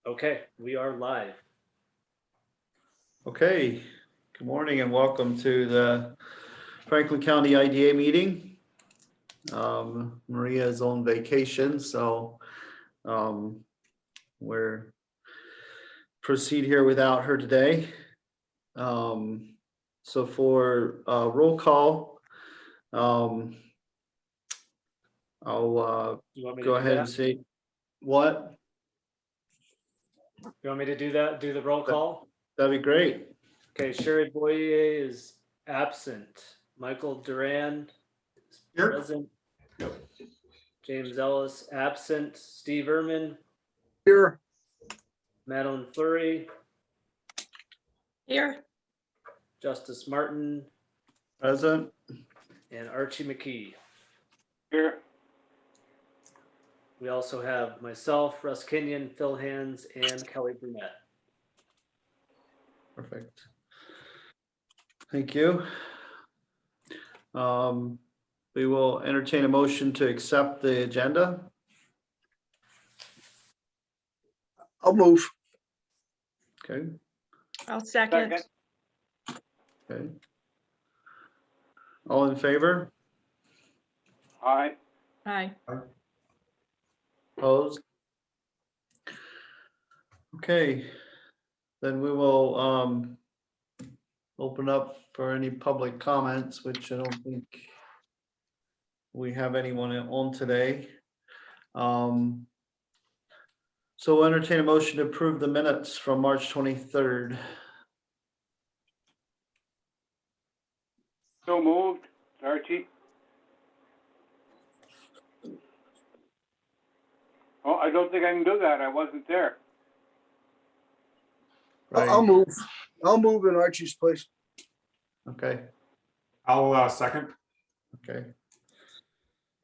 Okay, we are live. Okay, good morning and welcome to the Franklin County IDA meeting. Maria is on vacation, so we're proceed here without her today. So for roll call, I'll You want me to go do ahead that? and say what? You want me to do that? Do the roll call? That'd be great. Okay, Sherry Boyer is absent. Michael Duran is Here. present. James Ellis absent. Steve Ehrman, Here. Madeline Fleury, Here. Justice Martin, Present. and Archie McKee. Here. We also have myself, Russ Kenyon, Phil Hands, and Kelly Burnett. Perfect. Thank you. We will entertain a motion to accept the agenda. I'll move. Okay, I'll second. okay. All in favor? Aye. Aye. Opposed? Okay, then we will open up for any public comments, which I don't think we have anyone on today. So we'll entertain a motion to approve the minutes from March 23rd. So moved. Archie. Oh, I don't think I can do that. I wasn't there. Right. move. I'll move in Archie's place. Okay, I'll second. okay.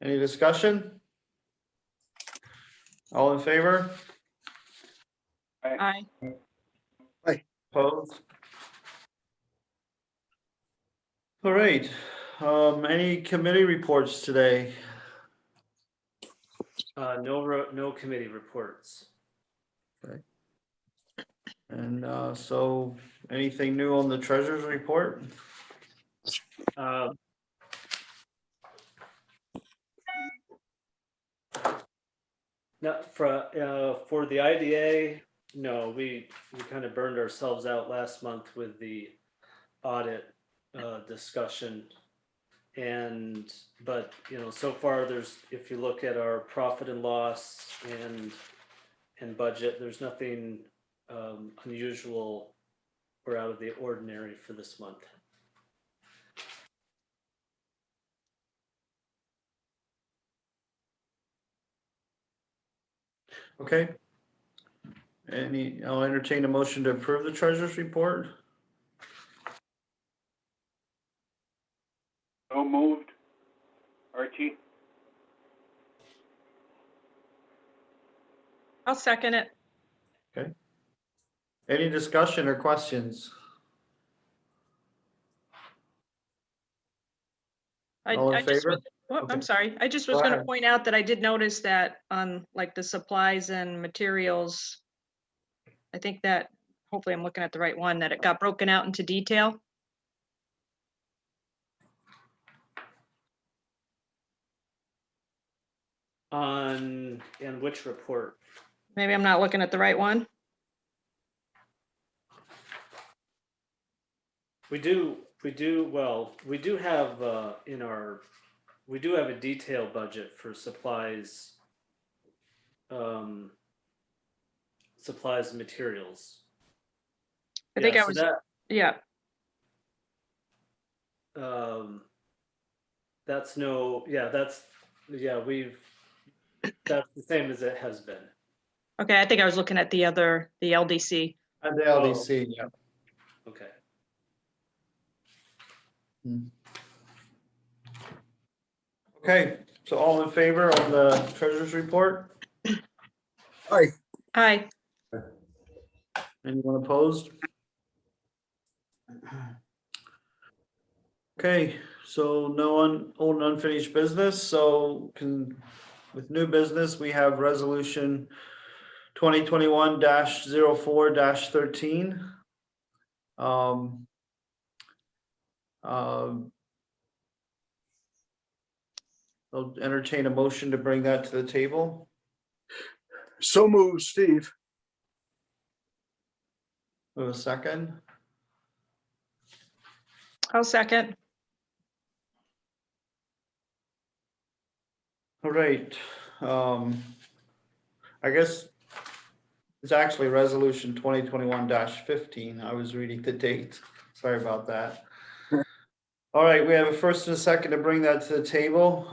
Any discussion? All in favor? Aye. Opposed? All right, any committee reports today? No committee reports. And so anything new on the treasurer's report? Not for the IDA, no, we kind of burned ourselves out last month with the audit discussion. But so far if you look at our profit and loss and budget, there's nothing unusual or out of the ordinary for this month. Okay. I'll entertain a motion to approve the treasurer's report. So moved. Archie. I'll second it. Okay. Any discussion or questions? All in favor? Okay. I'm sorry. I just was Go going to ahead. point out that I did notice that on like the supplies and materials, I think that hopefully I'm looking at the right one, that it got broken out into detail. In which report? Maybe I'm not looking at the right one. We do have we do have a detailed budget for supplies and materials. I think I was, that, yeah. That's the same as it has been. Okay, I think I was looking at the LDC. And the LDC, yeah. Okay. Okay, so all in favor of the treasurer's report? Aye. Aye. Anyone opposed? Okay, so no old and unfinished business, so with new business, we have resolution 2021-04-13. I'll entertain a motion to bring that to the table. So moved, Steve. We have a second. I'll second. All right. I guess it's actually resolution 2021-15. I was reading the date. Sorry about that. All right, we have a first and a second to bring that to the table.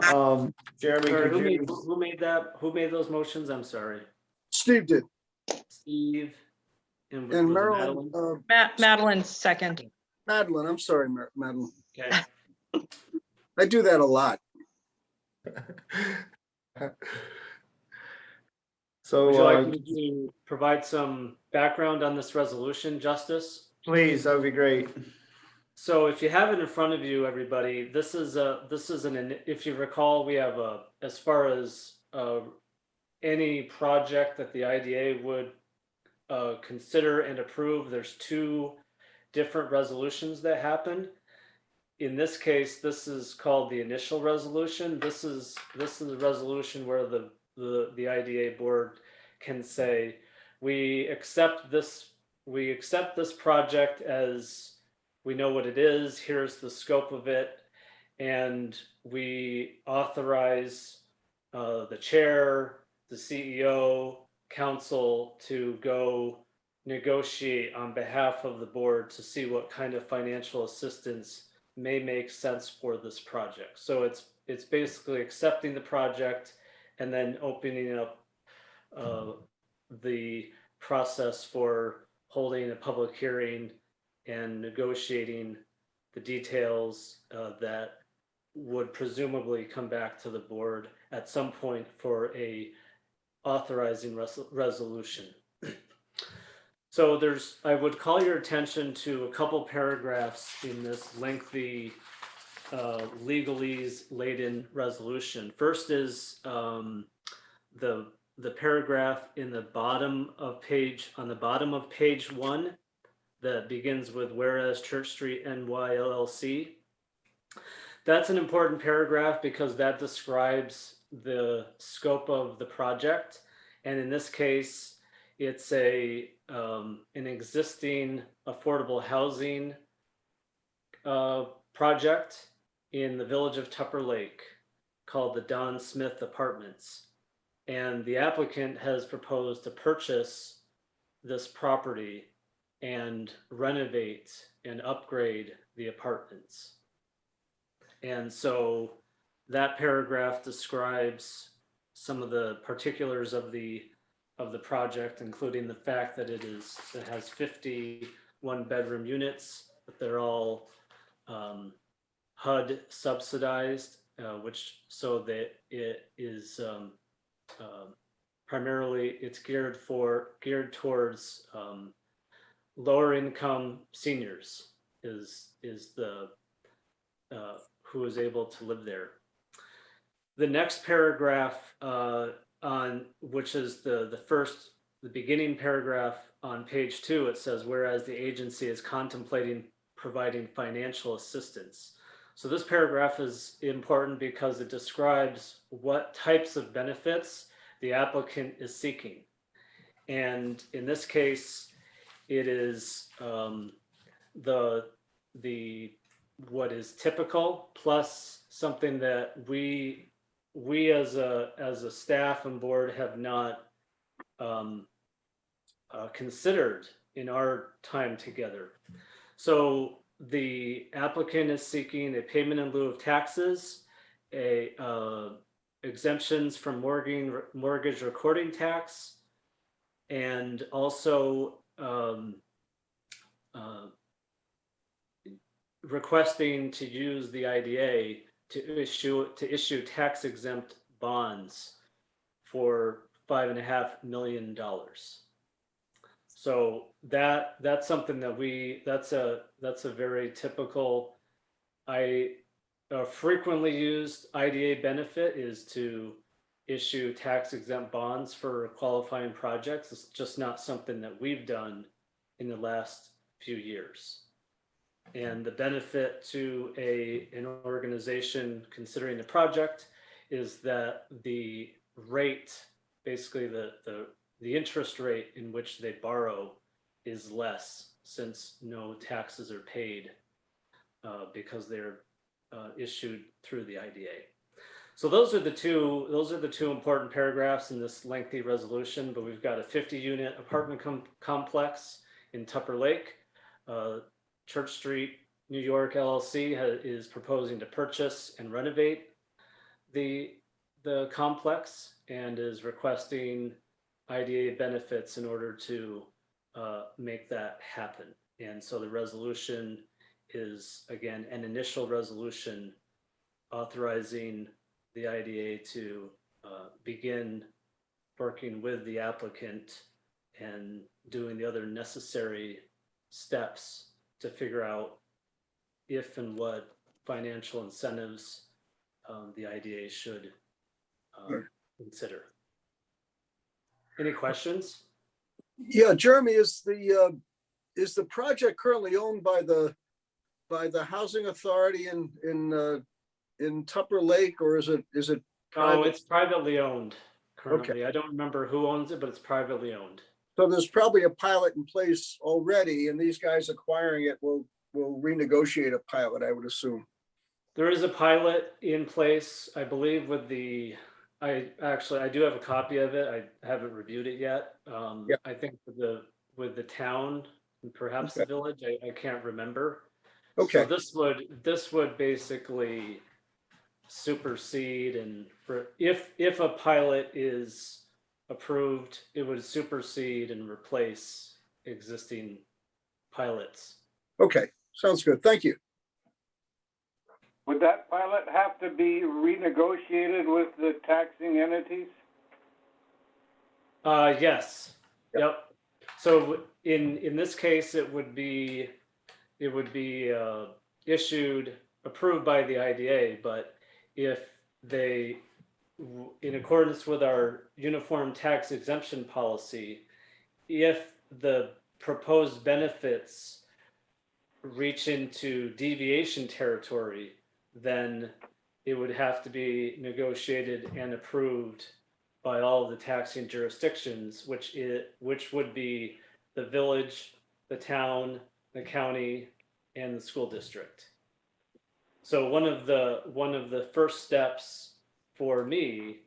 Jeremy, Sorry, could you? who made that? Who made those motions? I'm sorry. Steve did. Steve. And was And it Marilyn, Madeline? Madeline's second. Madeline, I'm sorry, Madeline. Okay. I do that a lot. So Would you like me to provide some background on this resolution, Justice? please, that would be great. So if you have it in front of you, everybody, this is if you recall, we have as far as any project that the IDA would consider and approve, there's two different resolutions that happen. In this case, this is called the initial resolution. This is a resolution where the IDA board can say, we accept this project as we know what it is, here's the scope of it, and we authorize the chair, the CEO, council to go negotiate on behalf of the board to see what kind of financial assistance may make sense for this project. So it's basically accepting the project and then opening up the process for holding a public hearing and negotiating the details that would presumably come back to the board at some point for a authorizing resolution. So I would call your attention to a couple paragraphs in this lengthy legalese laden resolution. First is the paragraph in the bottom of page 1 that begins with whereas Church Street NY LLC. That's an important paragraph because that describes the scope of the project. And in this case, it's an existing affordable housing project in the village of Tupper Lake called the Don Smith Apartments. And the applicant has proposed to purchase this property and renovate and upgrade the apartments. And so that paragraph describes some of the particulars of the project, including the fact that it has 50 one-bedroom units, but they're all HUD subsidized, so that it is primarily it's geared towards lower income seniors is the who is able to live there. The next paragraph on which is the beginning paragraph on page 2, it says, whereas the agency is contemplating providing financial assistance. So this paragraph is important because it describes what types of benefits the applicant is seeking. And in this case, it is what is typical plus something that we as a staff and board have not considered in our time together. So the applicant is seeking a payment in lieu of taxes, exemptions from mortgage recording tax, and also requesting to use the IDA to issue tax exempt bonds for $5.5 million. So that's something that that's a very typical, frequently used IDA benefit is to issue tax exempt bonds for qualifying projects. It's just not something that we've done in the last few years. And the benefit to an organization considering the project is that the rate, basically the interest rate in which they borrow is less, since no taxes are paid because they're issued through the IDA. So those are the two important paragraphs in this lengthy resolution. But we've got a 50-unit apartment complex in Tupper Lake. Church Street, New York LLC is proposing to purchase and renovate the complex and is requesting IDA benefits in order to make that happen. And so the resolution is, again, an initial resolution authorizing the IDA to begin working with the applicant and doing the other necessary steps to figure out if and what financial incentives the IDA should consider. Any questions? Yeah, Jeremy, is the project currently owned by the housing authority in Tupper Lake, or is it Oh, private? it's privately owned currently. I don't remember who owns it, but it's privately owned. So there's probably a pilot in place already, and these guys acquiring it will renegotiate a pilot, I would assume. There is a pilot in place, I believe, with I do have a copy of it. I haven't reviewed it yet. Yeah. I think with the town and perhaps the village, I can't remember. Okay. So this would basically supersede, and if a pilot is approved, it would supersede and replace existing pilots. Okay, sounds good. Thank you. Would that pilot have to be renegotiated with the taxing entities? Yes. Yep. So in this case, it would be approved by the IDA, but if they, in accordance with our uniform tax exemption policy, if the proposed benefits reach into deviation territory, then it would have to be negotiated and approved by all of the taxing jurisdictions, which would be the village, the town, the county, and the school district. So one of the first steps for me,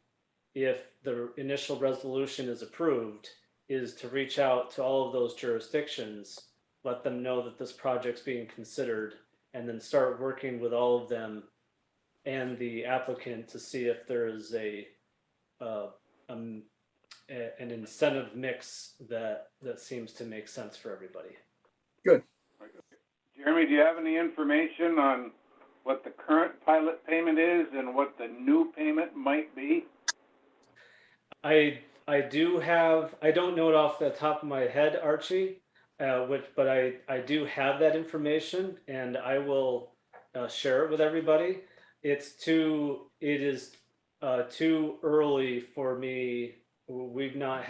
if the initial resolution is approved, is to reach out to all of those jurisdictions, let them know that this project's being considered, and then start working with all of them and the applicant to see if there is an incentive mix that seems to make sense for everybody. Good. Jeremy, do you have any information on what the current pilot payment is and what the new payment might be? I do have, I don't know it off the top of my head, Archie, but I do have that information, and I will share it with everybody. It is too early for me. We've not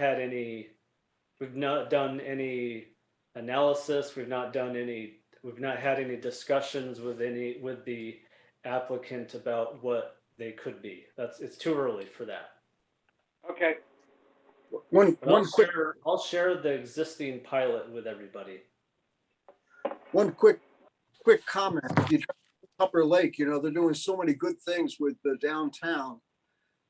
done any analysis. We've not had any discussions with the applicant about what they could be. It's too early for that. Okay. I'll share the existing pilot with everybody. One quick comment. You try Upper Lake, they're doing so many good things with the downtown.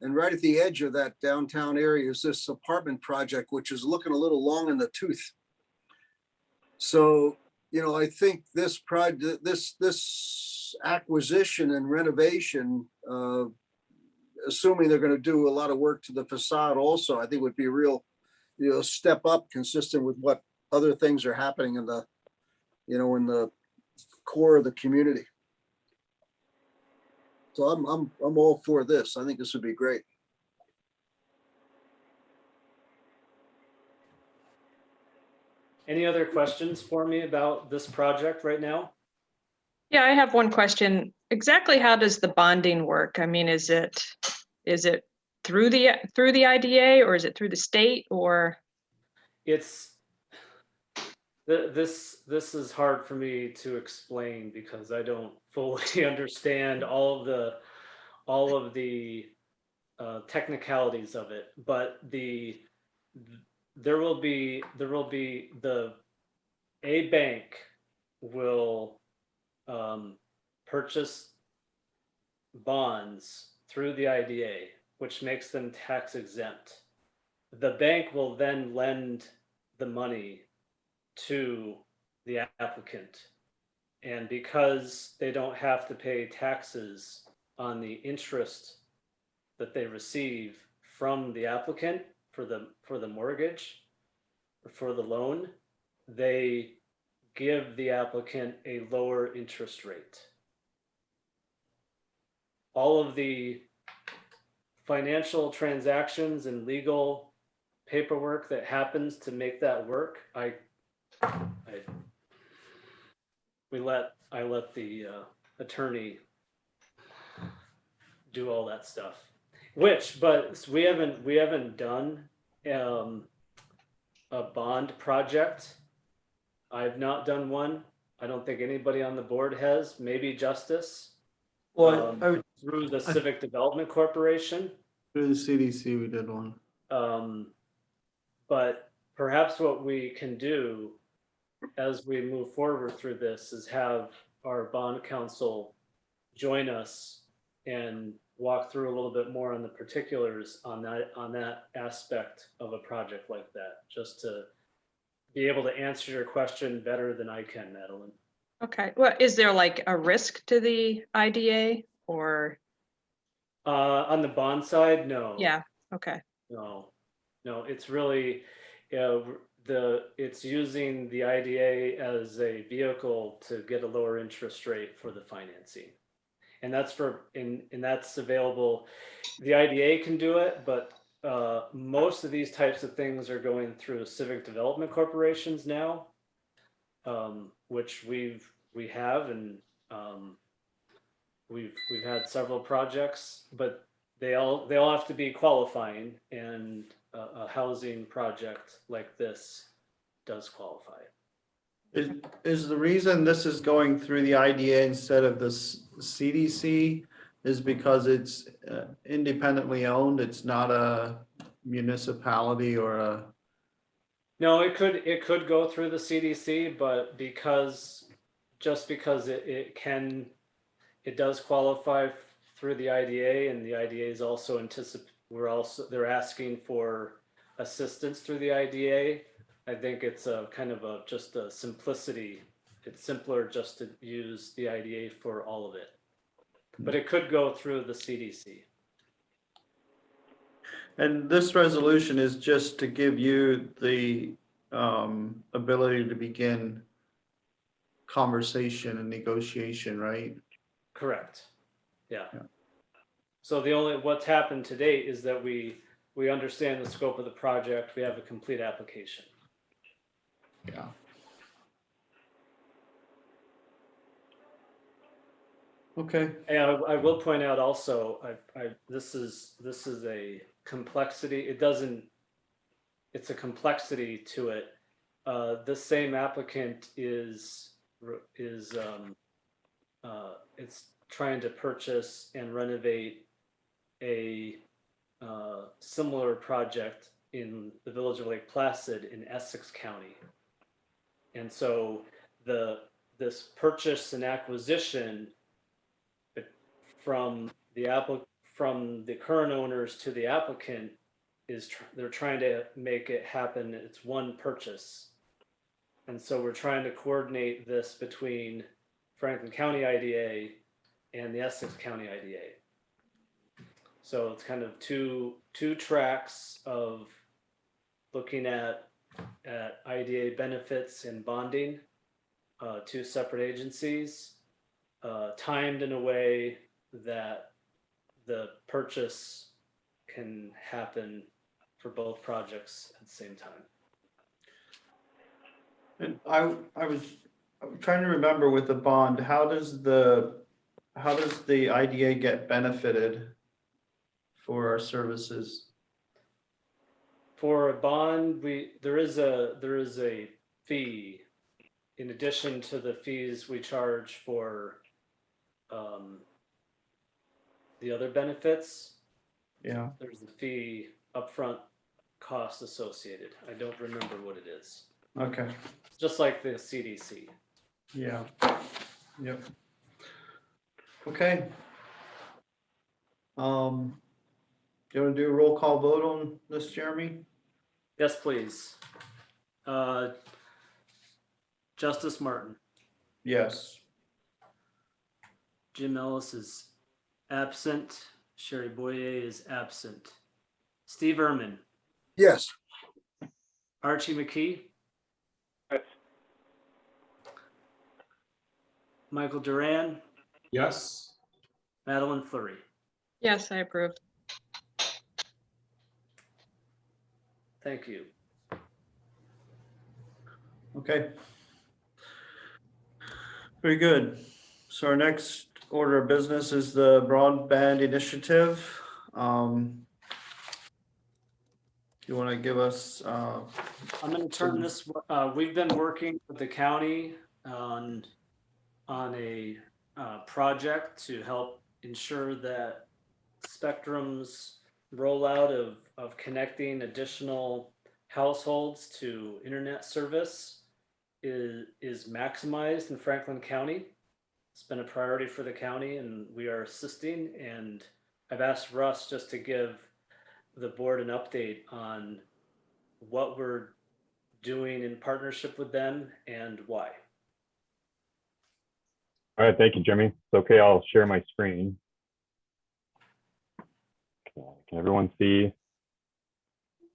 And right at the edge of that downtown area is this apartment project, which is looking a little long in the tooth. So, I think this project, this acquisition and renovation, assuming they're going to do a lot of work to the facade also, I think would be a real, step up consistent with what other things are happening in the, in the core of the community. So I'm all for this. I think this would be great. Any other questions for me about this project right now? Yeah, I have one question. Exactly how does the bonding work? I mean, is it through the IDA, or is it through the state, or? It's, this is hard for me to explain because I don't fully understand all of the technicalities of it, but there will be a bank will purchase bonds through the IDA, which makes them tax exempt. The bank will then lend the money to the applicant. And because they don't have to pay taxes on the interest that they receive from the applicant for the mortgage or for the loan, they give the applicant a lower interest rate. All of the financial transactions and legal paperwork that happens to make that work, I let the attorney do all that stuff. But we haven't done a bond project. I've not done one. I don't think anybody on the board has. Maybe Justice. Well, Through the Civic Development Corporation. through the CDC, we did one. But perhaps what we can do as we move forward through this is have our bond counsel join us and walk through a little bit more on the particulars on that aspect of a project like that, just to be able to answer your question better than I can, Madeline. Okay, well, is there like a risk to the IDA, or? On the bond side, no. Yeah, okay, No, it's really, it's using the IDA as a vehicle to get a lower interest rate for the financing. And that's and that's available. The IDA can do it, but most of these types of things are going through civic development corporations now, which we have, and we've had several projects, but they all have to be qualifying, and a housing project like this does qualify. Is the reason this is going through the IDA instead of the CDC is because it's independently owned? It's not a municipality or a... No, it could go through the CDC, but because it does qualify through the IDA, and the IDA is also they're asking for assistance through the IDA. I think it's a kind of just a simplicity. It's simpler just to use the IDA for all of it, but it could go through the CDC. And this resolution is just to give you the ability to begin conversation and negotiation, right? Correct. Yeah. So what's happened to date is that we understand the scope of the project. We have a complete application. Yeah. Okay. And I will point out also, this is a complexity. It's a complexity to it. This same applicant is it's trying to purchase and renovate a similar project in the village of Lake Placid in Essex County. And so this purchase and acquisition from the current owners to the applicant they're trying to make it happen. It's one purchase. And so we're trying to coordinate this between Franklin County IDA and the Essex County IDA. So it's kind of two tracks of looking at IDA benefits and bonding, two separate agencies, timed in a way that the purchase can happen for both projects at the same time. And I'm trying to remember with the bond, how does the IDA get benefited for our services? For a bond, there is a fee in addition to the fees we charge for the other benefits. Yeah, There's a fee upfront cost associated. I don't remember what it is. okay, Just like the CDC. yeah, yep. Okay. You want to do a roll call vote on this, Jeremy? Yes, please. Justice Martin. Yes. Jim Ellis is absent. Sherry Boyer is absent. Steve Ehrman. Yes. Archie McKee. Yes. Michael Duran. Yes. Madeline Fleury. Yes, I approve. Thank you. Okay. Very good. So our next order of business is the Broadband Initiative. You want to give us, I'm going to turn this, we've been working with the county on a project to help ensure that Spectrum's rollout of connecting additional households to internet service is maximized in Franklin County. It's been a priority for the county and we are assisting, and I've asked Russ just to give the board an update on what we're doing in partnership with them and why. All right, thank you, Jimmy. It's okay, I'll share my screen. Okay. Can everyone see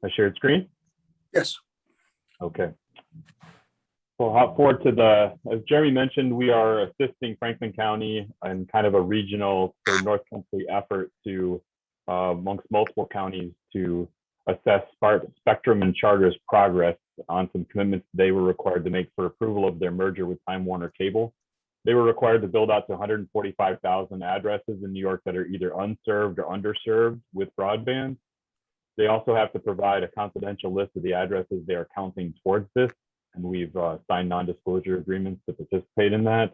a shared screen? Yes. Okay. We'll hop forward to as Jeremy mentioned, we are assisting Franklin County in kind of a regional or North Country effort to, amongst multiple counties, to assess Spectrum and Charter's progress on some commitments they were required to make for approval of their merger with Time Warner Cable. They were required to build out to 145,000 addresses in New York that are either unserved or underserved with broadband. They also have to provide a confidential list of the addresses they are counting towards this, and we've signed non-disclosure agreements to participate in that.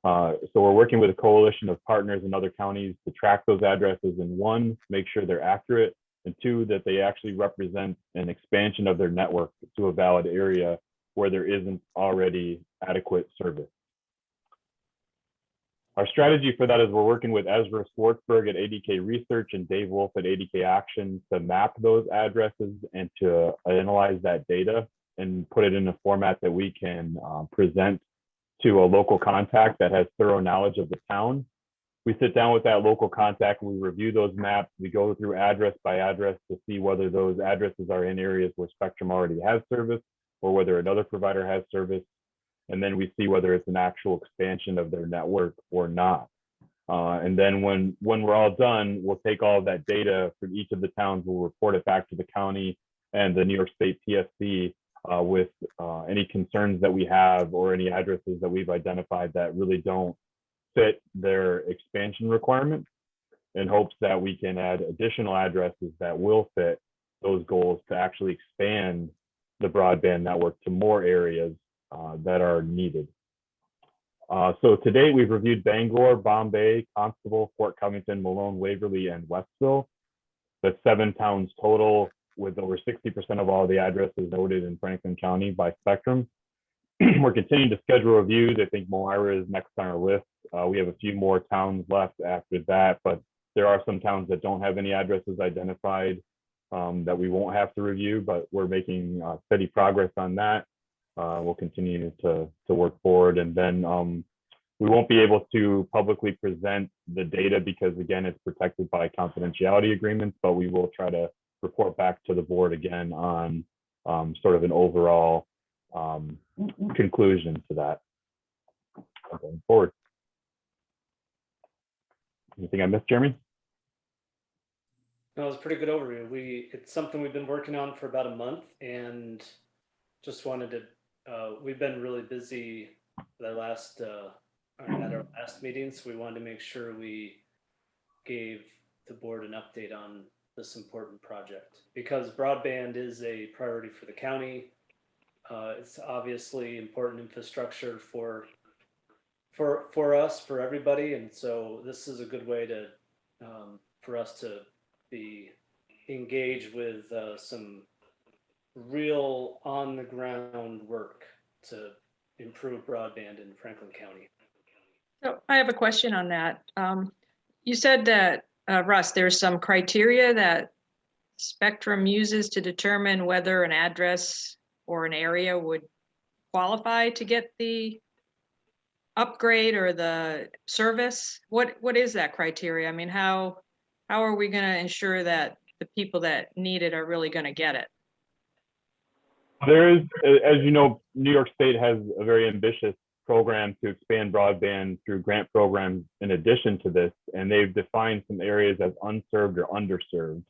So we're working with a coalition of partners in other counties to track those addresses, and one, make sure they're accurate, and two, that they actually represent an expansion of their network to a valid area where there isn't already adequate service. Our strategy for that is we're working with Ezra Schwartzberg at ADK Research and Dave Wolf at ADK Action to map those addresses and to analyze that data and put it in a format that we can present to a local contact that has thorough knowledge of the town. We sit down with that local contact, we review those maps, we go through address by address to see whether those addresses are in areas where Spectrum already has service or whether another provider has service. And then we see whether it's an actual expansion of their network or not. And then when we're all done, we'll take all of that data from each of the towns, we'll report it back to the county and the New York State PSC with any concerns that we have or any addresses that we've identified that really don't fit their expansion requirements, in hopes that we can add additional addresses that will fit those goals to actually expand the broadband network to more areas that are needed. So to date, we've reviewed Bangor, Bombay, Constable, Fort Covington, Malone, Waverly, and Westville. That's 7 towns total, with over 60% of all the addresses noted in Franklin County by Spectrum. We're continuing to schedule reviews. I think Moira is next on our list. We have a few more towns left after that, but there are some towns that don't have any addresses identified that we won't have to review, but we're making steady progress on that. We'll continue to work forward, and then we won't be able to publicly present the data because, again, it's protected by confidentiality agreements, but we will try to report back to the board again on sort of an overall conclusion to that going forward. Anything I missed, Jeremy? No, it was a pretty good overview. It's something we've been working on for about a month, and just wanted to, we've been really busy at our last meeting, so we wanted to make sure we gave the board an update on this important project, because broadband is a priority for the county. It's obviously important infrastructure for us, for everybody, and so this is a good way to for us to be engaged with some real on the ground work to improve broadband in Franklin County. So I have a question on that. You said that, Russ, there's some criteria that Spectrum uses to determine whether an address or an area would qualify to get the upgrade or the service. What is that criteria? I mean, how are we going to ensure that the people that need it are really going to get it? There is, as you know, New York State has a very ambitious program to expand broadband through grant programs in addition to this, and they've defined some areas as unserved or underserved.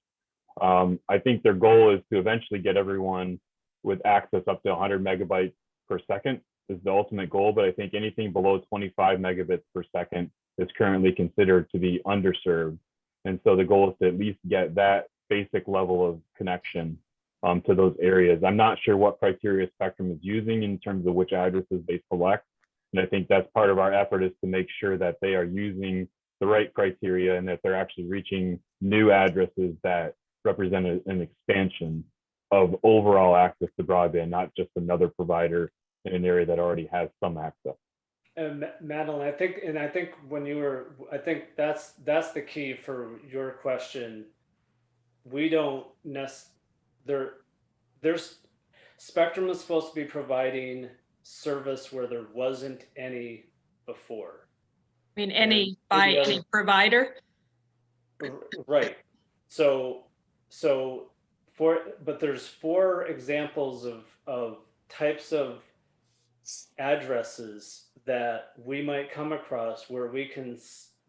I think their goal is to eventually get everyone with access up to 100 megabytes per second is the ultimate goal, but I think anything below 25 megabits per second is currently considered to be underserved. And so the goal is to at least get that basic level of connection to those areas. I'm not sure what criteria Spectrum is using in terms of which addresses they select. And I think that's part of our effort, is to make sure that they are using the right criteria and that they're actually reaching new addresses that represent an expansion of overall access to broadband, not just another provider in an area that already has some access. And Madeline, I think when you were, I think that's the key for your question. We don't there's Spectrum is supposed to be providing service where there wasn't any before. I mean, And by any provider? Right. So but there's 4 examples of types of addresses that we might come across where we can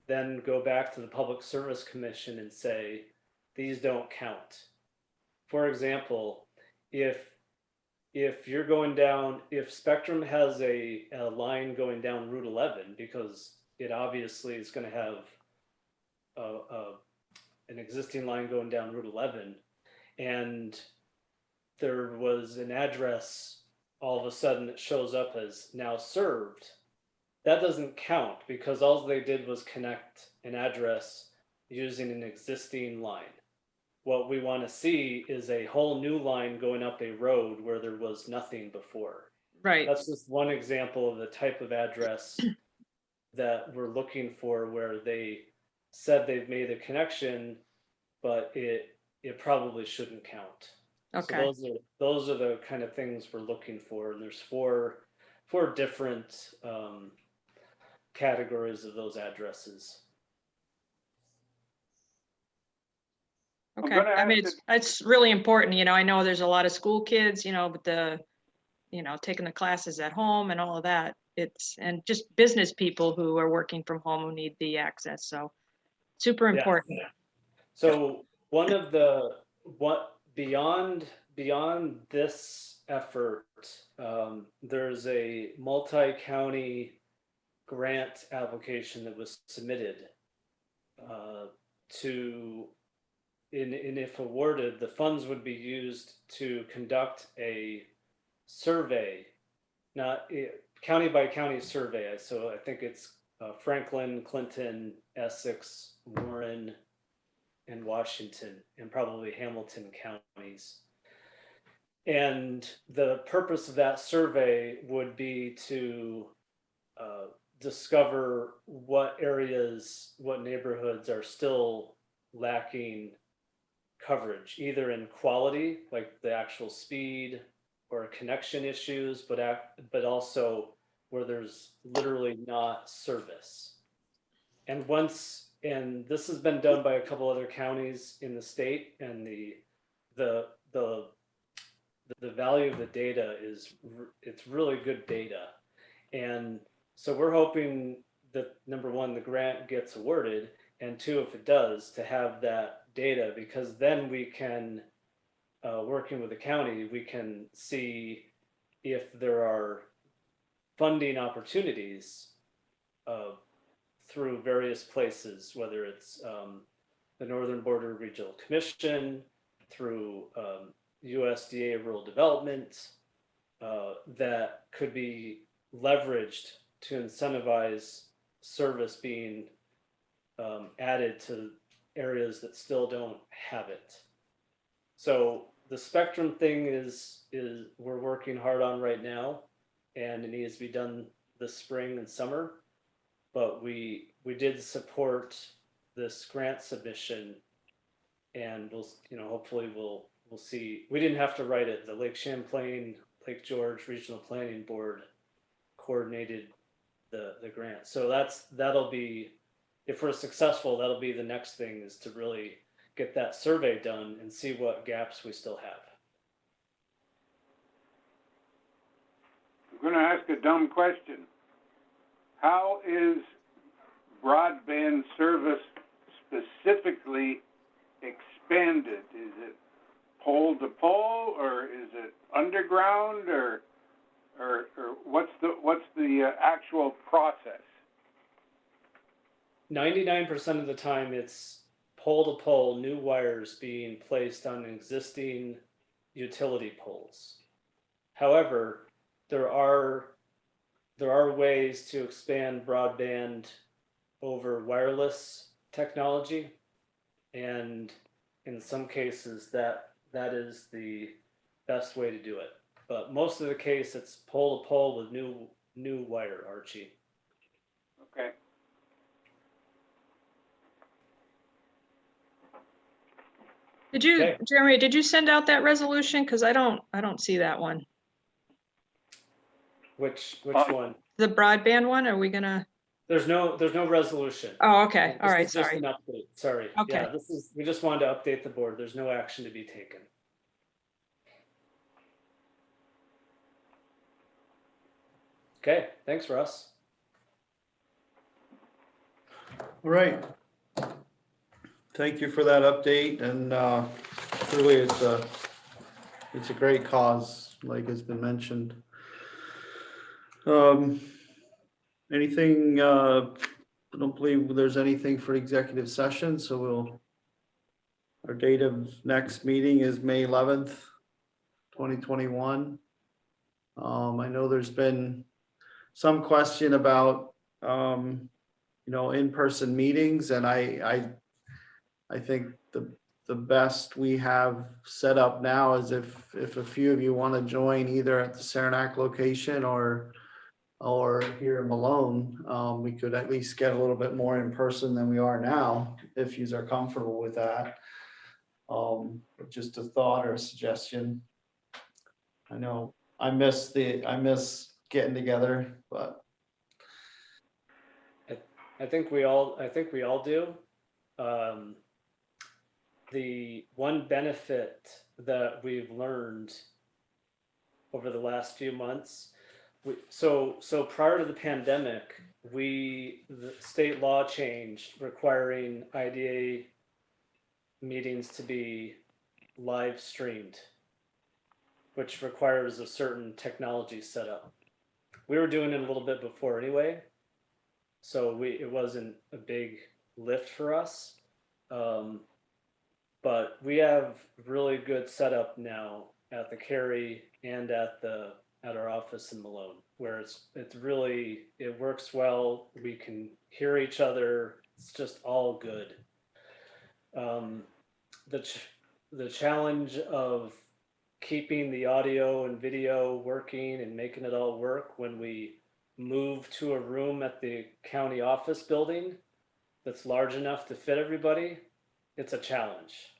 then go back to the Public Service Commission and say, these don't count. For example, if you're going down, if Spectrum has a line going down Route 11, because it obviously is going to have an existing line going down Route 11, and there was an address all of a sudden it shows up as now served, that doesn't count, because all they did was connect an address using an existing line. What we want to see is a whole new line going up a road where there was nothing before. Right. That's just one example of the type of address that we're looking for, where they said they've made a connection, but it probably shouldn't count. Okay. So those are the kind of things we're looking for, and there's four different categories of those addresses. I'm Okay. gonna I mean, ask it's really important, you know, I know there's a lot of school kids, you know, but taking the classes at home and all of that, and just business people who are working from home who need the access. So super important. Yeah. So one of beyond this effort, there's a multi-county grant application that was submitted and if awarded, the funds would be used to conduct a survey, not county by county survey. So I think it's Franklin, Clinton, Essex, Warren, and Washington, and probably Hamilton counties. And the purpose of that survey would be to discover what areas, what neighborhoods are still lacking coverage, either in quality, like the actual speed or connection issues, but also where there's literally not service. And this has been done by a couple other counties in the state, and the value of the data it's really good data. And so we're hoping that, number one, the grant gets awarded, and 2, if it does, to have that data, because then we can, working with the county, we can see if there are funding opportunities through various places, whether it's the Northern Border Regional Commission, through USDA Rural Development, that could be leveraged to incentivize service being added to areas that still don't have it. So the spectrum thing is we're working hard on right now, and it needs to be done this spring and summer. But we did support this grant submission, and we'll, you know, hopefully we'll see. We didn't have to write it. The Lake Champlain, Lake George Regional Planning Board coordinated the grant. So that'll be, if we're successful, that'll be the next thing, is to really get that survey done and see what gaps we still have. I'm gonna ask a dumb question. How is broadband service specifically expanded? Is it pole to pole, or is it underground, or what's the actual process? 99% of the time it's pole to pole, new wires being placed on existing utility poles. However, there are ways to expand broadband over wireless technology, and in some cases that is the best way to do it. But most of the case, it's pole to pole with new wire, Archie. Okay. Did you, Okay. Jeremy, did you send out that resolution? Because I don't see that one. Which one? The broadband one, are we gonna? There's no resolution. Oh, okay, all This right, is just sorry. an update. Sorry. Okay. Yeah, we just wanted to update the board. There's no action to be taken. Okay, thanks, Russ. All right. Thank you for that update, and truly it's a great cause, like has been mentioned. Anything, I don't believe there's anything for executive session, so our date of next meeting is May 11th, 2021. I know there's been some question about, in-person meetings, and I think the best we have set up now is if a few of you want to join either at the Saranac location or here in Malone, we could at least get a little bit more in person than we are now, if you are comfortable with that. Just a thought or a suggestion. I know I miss getting together, but I think we all do. The one benefit that we've learned over the last few months, so prior to the pandemic, the state law changed requiring IDA meetings to be live streamed, which requires a certain technology setup. We were doing it a little bit before anyway, so it wasn't a big lift for us. But we have really good setup now at the Cary and at our office in Malone, where it works well. We can hear each other. It's just all good. The challenge of keeping the audio and video working and making it all work when we move to a room at the county office building that's large enough to fit everybody, it's a challenge.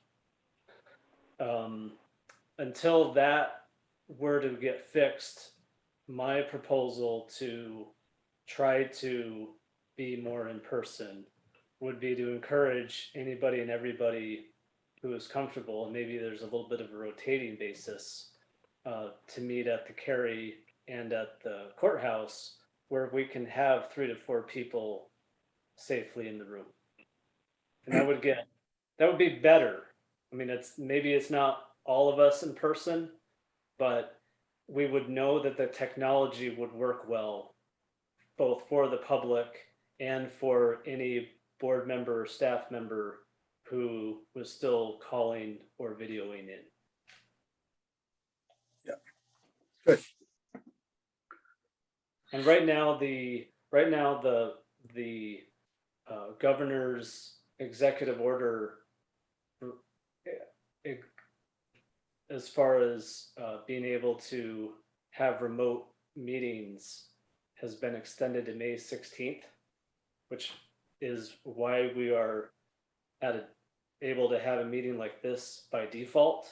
Until that were to get fixed, my proposal to try to be more in person would be to encourage anybody and everybody who is comfortable, and maybe there's a little bit of a rotating basis, to meet at the Cary and at the courthouse, where we can have 3 to 4 people safely in the room. And that would be better. I mean, maybe it's not all of us in person, but we would know that the technology would work well, both for the public and for any board member or staff member who was still calling or videoing in. Good. And right now, the governor's executive order, as far as being able to have remote meetings, has been extended to May 16th, which is why we are able to have a meeting like this by default.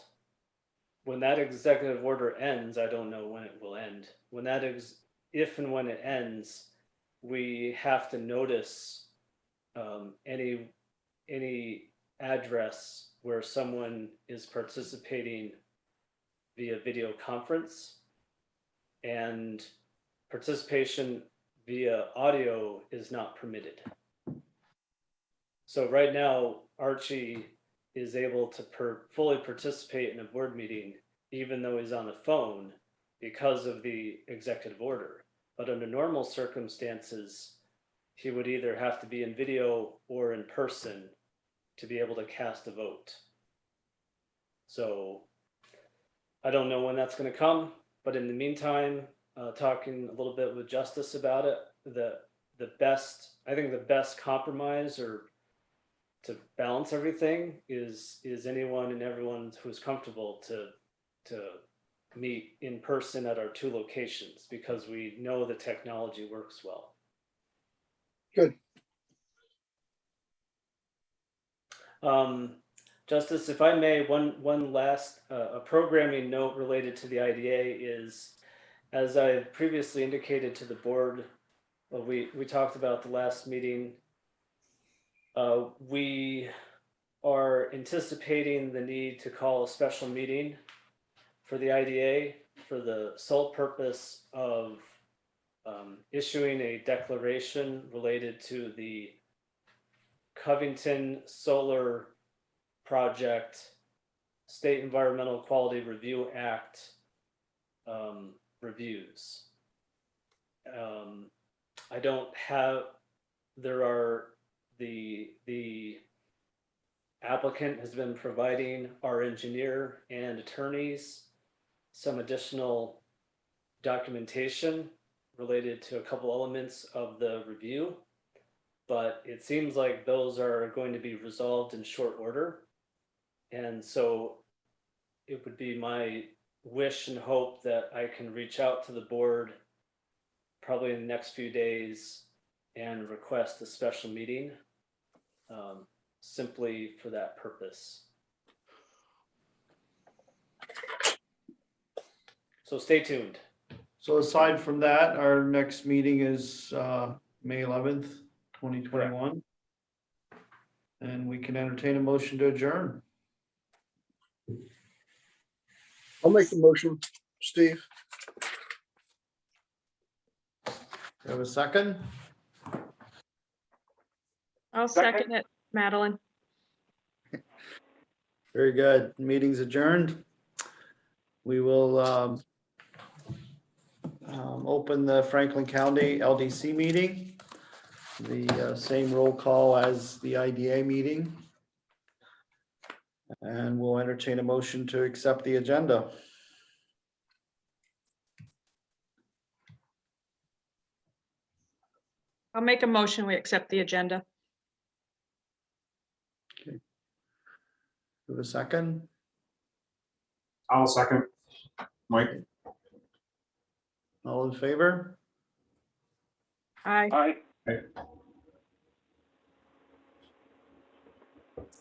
When that executive order ends, I don't know when it will end. If and when it ends, we have to notice any address where someone is participating via video conference, and participation via audio is not permitted. So right now, Archie is able to fully participate in a board meeting, even though he's on the phone, because of the executive order. But under normal circumstances, he would either have to be in video or in person to be able to cast a vote. So I don't know when that's going to come, but in the meantime, talking a little bit with Justice about it, I think the best compromise, or to balance everything, is anyone and everyone who's comfortable to meet in person at our 2 locations, because we know the technology works well. Good. Justice, if I may, one last a programming note related to the IDA is, as I previously indicated to the board, we talked about the last meeting. We are anticipating the need to call a special meeting for the IDA for the sole purpose of issuing a declaration related to the Covington Solar Project State Environmental Quality Review Act reviews. I don't have, the applicant has been providing our engineer and attorneys some additional documentation related to a couple elements of the review, but it seems like those are going to be resolved in short order. And so it would be my wish and hope that I can reach out to the board probably in the next few days and request a special meeting simply for that purpose. So stay tuned. So aside from that, our next meeting is May 11th, 2021. And we can entertain a motion to adjourn. I'll make the motion, Steve. You have a second? I'll Second. second it, Madeline. Very good. Meeting's adjourned. We will open the Franklin County LDC meeting. The same roll call as the IDA meeting. And we'll entertain a motion to accept the agenda. I'll make a motion, we accept the agenda. Have a second? I'll second. Mike? All in favor? Aye. Aye.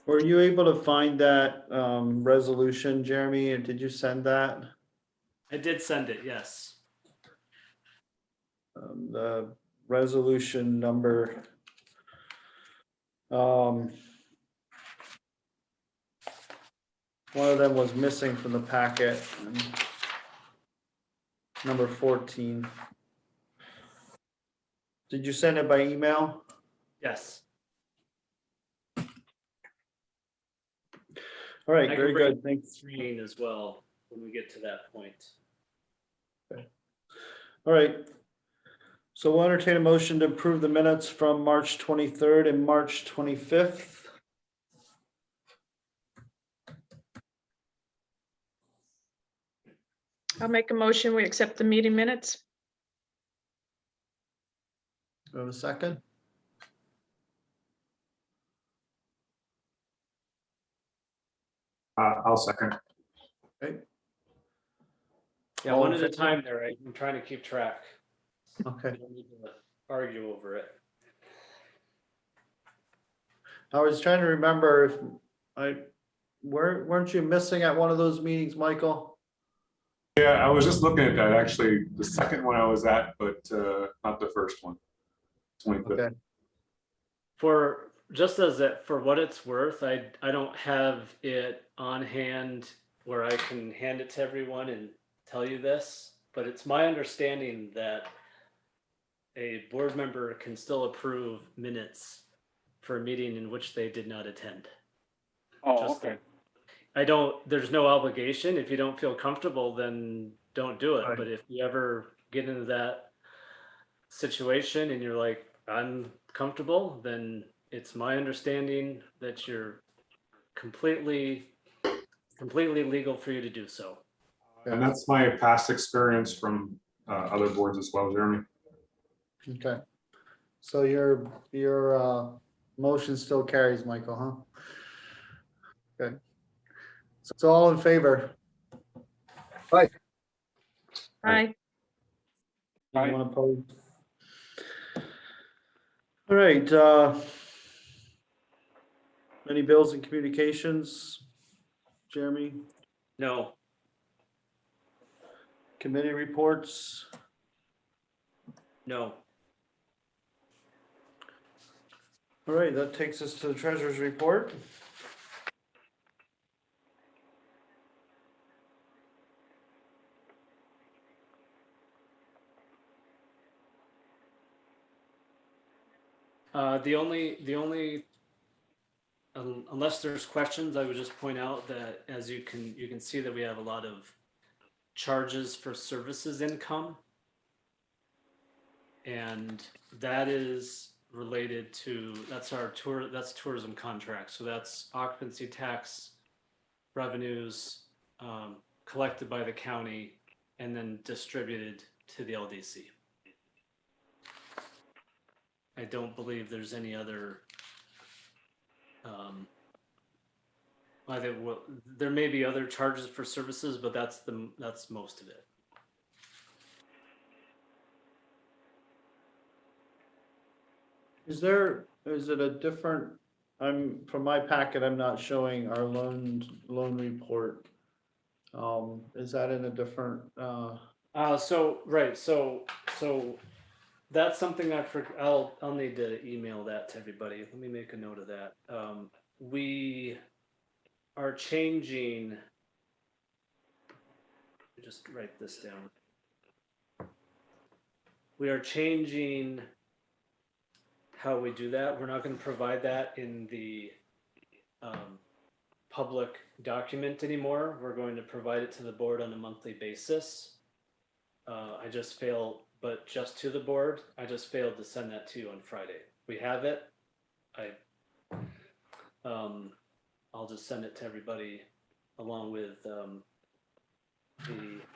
Were you able to find that resolution, Jeremy, or did you send that? I did send it, yes. The resolution number. One of them was missing from the packet. Number 14. Did you send it by email? Yes. All right, I can very bring good. Thanks. Screen as well when we get to that point. All right. So we'll entertain a motion to approve the minutes from March 23rd and March 25th. I'll make a motion, we accept the meeting minutes. Do I have a second? I'll second. Okay, Yeah, All one in at a favor? time there, right? I'm trying to keep track. okay. We don't need to argue over it. I was trying to remember if weren't you missing at one of those meetings, Michael? Yeah, I was just looking at that, actually, the second one I was at, but not the first one. 25th. Okay, For just as it, for what it's worth, I don't have it on hand where I can hand it to everyone and tell you this, but it's my understanding that a board member can still approve minutes for a meeting in which they did not attend. Oh, Just okay. I don't, there's no obligation. If you don't feel comfortable, then don't do it. Right. But if you ever get into that situation and you're like, I'm comfortable, then it's my understanding that you're completely legal for you to do so. And that's my past experience from other boards as well, Jeremy. okay. So your motion still carries, Michael, huh? Okay. So all in favor? Aye. Anyone opposed? All right, any bills and communications? Jeremy, No, committee reports? no. All right, that takes us to the treasurer's report. The only, unless there's questions, I would just point out that as you can see that we have a lot of charges for services income. And that is related to, that's tourism contract. So that's occupancy tax revenues collected by the county and then distributed to the LDC. I don't believe there's any other, there may be other charges for services, but that's most of it. Is it a different, from my packet, I'm not showing our loan report. Is that in a different, So that's something I'll need to email that to everybody. Let me make a note of that. We are changing, just write this down. We are changing how we do that. We're not going to provide that in the public document anymore. We're going to provide it to the board on a monthly basis. But just to the board, I just failed to send that to you on Friday. We have it. I'll just send it to everybody along with the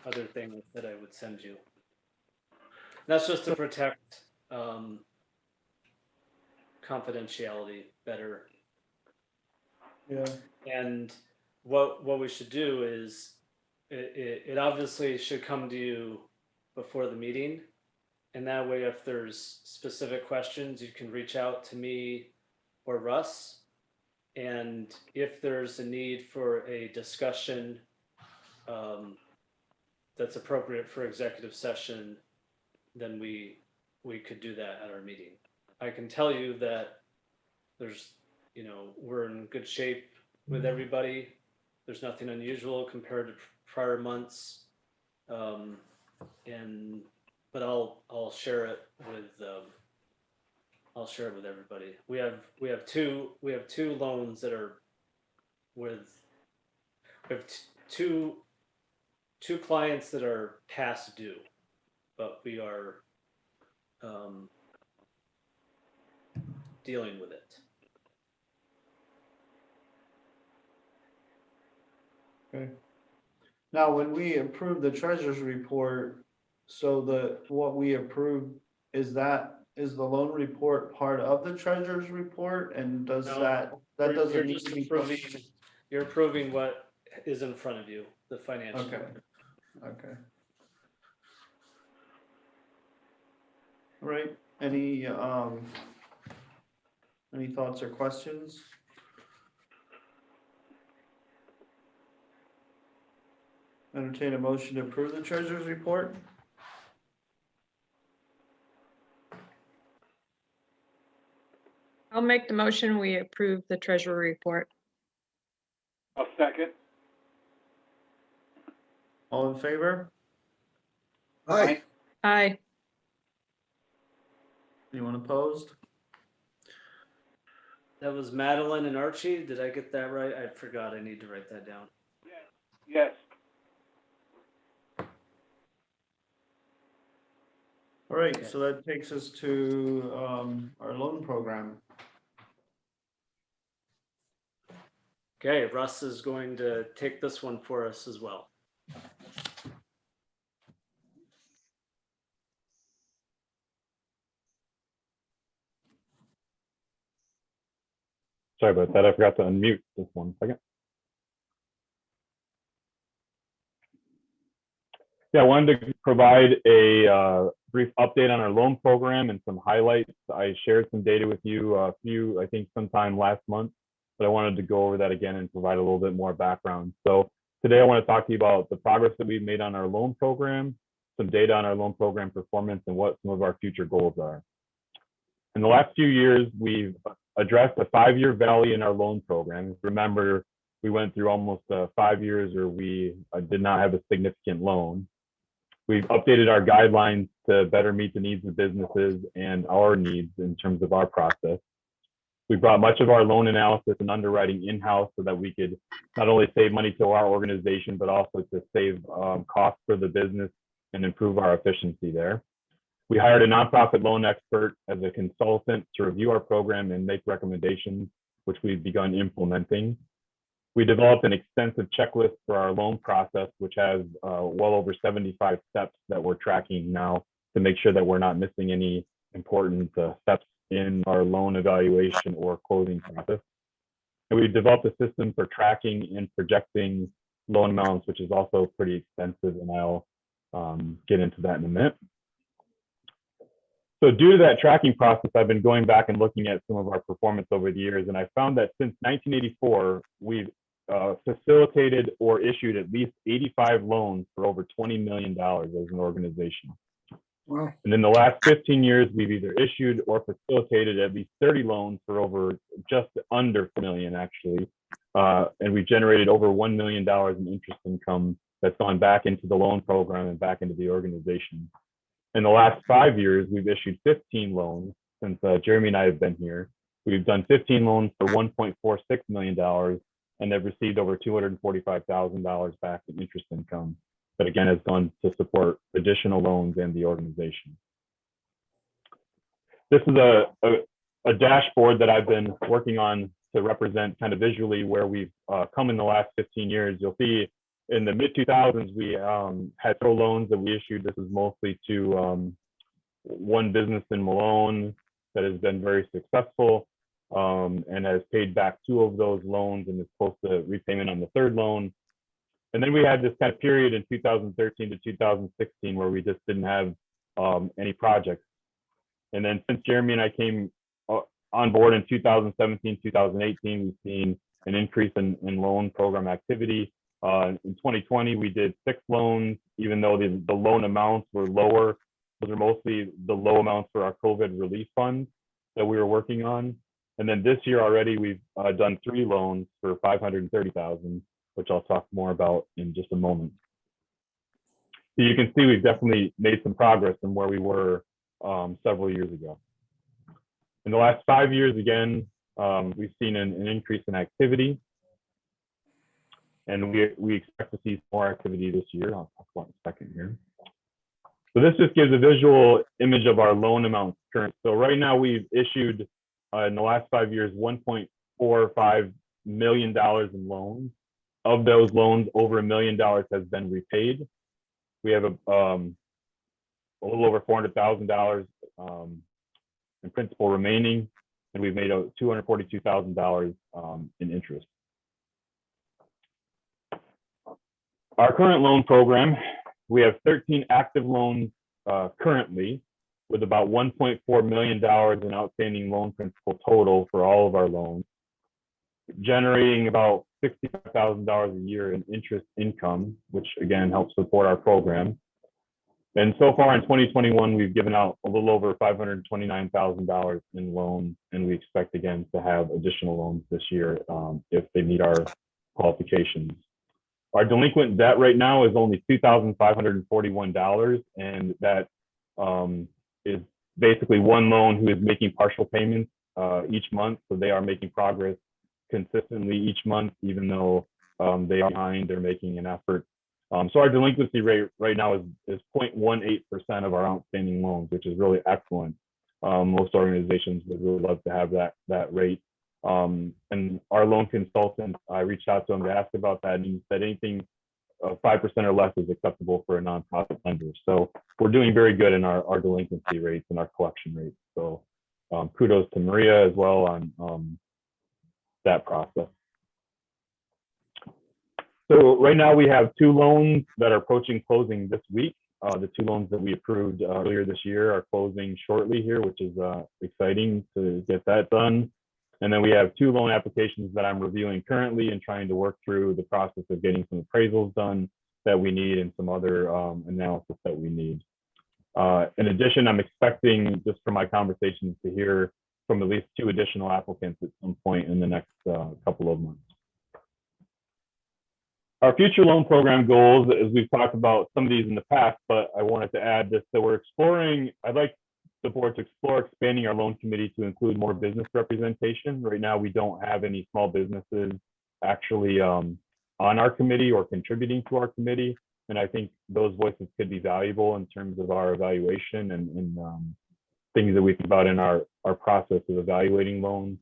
other thing that I would send you. That's just to protect confidentiality better. yeah, And what we should do is it obviously should come to you before the meeting. And that way, if there's specific questions, you can reach out to me or Russ. And if there's a need for a discussion that's appropriate for executive session, then we could do that at our meeting. I can tell you that we're in good shape with everybody. There's nothing unusual compared to prior months. But I'll share it with everybody. We have two loans that are we have two clients that are past due, but we are dealing with it. okay. Now, when we approve the treasurer's report, so what we approve, is the loan report part of the treasurer's report? And does No, that You're doesn't need just to be? approving, you're approving what is in front of you, the financial. Okay, okay. All right, any thoughts or questions? Entertain a motion to approve the treasurer's report? I'll make the motion, we approve the treasury report. I'll second. All in favor? Aye. Aye. Anyone opposed? That was Madeline and Archie. Did I get that right? I forgot. I need to write that down. Yes. All right, so that takes us to our loan program. Okay, Russ is going to take this one for us as well. Sorry about that. I forgot to unmute just 1 second. Yeah, I wanted to provide a brief update on our loan program and some highlights. I shared some data with you I think sometime last month, but I wanted to go over that again and provide a little bit more background. So today I want to talk to you about the progress that we've made on our loan program, some data on our loan program performance, and what some of our future goals are. In the last few years, we've addressed a 5-year valley in our loan program. Remember, we went through almost 5 years where we did not have a significant loan. We've updated our guidelines to better meet the needs of businesses and our needs in terms of our process. We brought much of our loan analysis and underwriting in-house so that we could not only save money to our organization, but also to save costs for the business and improve our efficiency there. We hired a nonprofit loan expert as a consultant to review our program and make recommendations, which we've begun implementing. We developed an extensive checklist for our loan process, which has well over 75 steps that we're tracking now to make sure that we're not missing any important steps in our loan evaluation or closing process. And we developed a system for tracking and projecting loan amounts, which is also pretty extensive, and I'll get into that in a minute. So due to that tracking process, I've been going back and looking at some of our performance over the years, and I found that since 1984, we've facilitated or issued at least 85 loans for over $20 million as an organization. Wow. And in the last 15 years, we've either issued or facilitated at least 30 loans for over just under $4 million, actually. And we've generated over $1 million in interest income that's gone back into the loan program and back into the organization. In the last 5 years, we've issued 15 loans since Jeremy and I have been here. We've done 15 loans for $1.46 million and have received over $245,000 back in interest income. But again, has gone to support additional loans and the organization. This is a dashboard that I've been working on to represent kind of visually where we've come in the last 15 years. You'll see in the mid 2000s, we had several loans that we issued. This is mostly to one business in Malone that has been very successful and has paid back 2 of those loans and is close to repayment on the 3rd loan. And then we had this kind of period in 2013 to 2016 where we just didn't have any projects. And then since Jeremy and I came on board in 2017, 2018, we've seen an increase in loan program activity. In 2020, we did 6 loans, even though the loan amounts were lower. Those are mostly the low amounts for our COVID relief funds that we were working on. And then this year already, we've done 3 loans for $530,000, which I'll talk more about in just a moment. So you can see we've definitely made some progress from where we were several years ago. In the last 5 years, again, we've seen an increase in activity. And we expect to see more activity this year. I'll talk about in a second here. So this just gives a visual image of our loan amounts current. So right now we've issued in the last 5 years $1.45 million in loans. of those loans, over $1 million has been repaid. We have a little over $400,000 in principal remaining, and we've made $242,000 in interest. Our current loan program, we have 13 active loans currently, with about $1.4 million in outstanding loan principal total for all of our loans, generating about $65,000 a year in interest income, which again helps support our program. And so far in 2021, we've given out a little over $529,000 in loans, and we expect again to have additional loans this year if they meet our qualifications. Our delinquent debt right now is only $2,541, and that is basically one loan who is making partial payments each month. So they are making progress consistently each month, even though they are behind, they're making an effort. So our delinquency rate right now is 0.18% of our outstanding loans, which is really excellent. Most organizations would really love to have that rate. And our loan consultant, I reached out to him to ask about that, and he said anything 5% or less is acceptable for a nonprofit lender. So we're doing very good in our delinquency rates and our collection rates. So kudos to Maria as well on that process. So right now we have 2 loans that are approaching closing this week. The 2 loans that we approved earlier this year are closing shortly here, which is exciting to get that done. And then we have 2 loan applications that I'm reviewing currently and trying to work through the process of getting some appraisals done that we need and some other analysis that we need. In addition, I'm expecting, just from my conversations, to hear from at least 2 additional applicants at some point in the next couple of months. Our future loan program goals, as we've talked about some of these in the past, but I wanted to add this, that we're exploring, I'd like the board to explore expanding our loan committee to include more business representation. Right now, we don't have any small businesses actually on our committee or contributing to our committee. And I think those voices could be valuable in terms of our evaluation and things that we think about in our process of evaluating loans.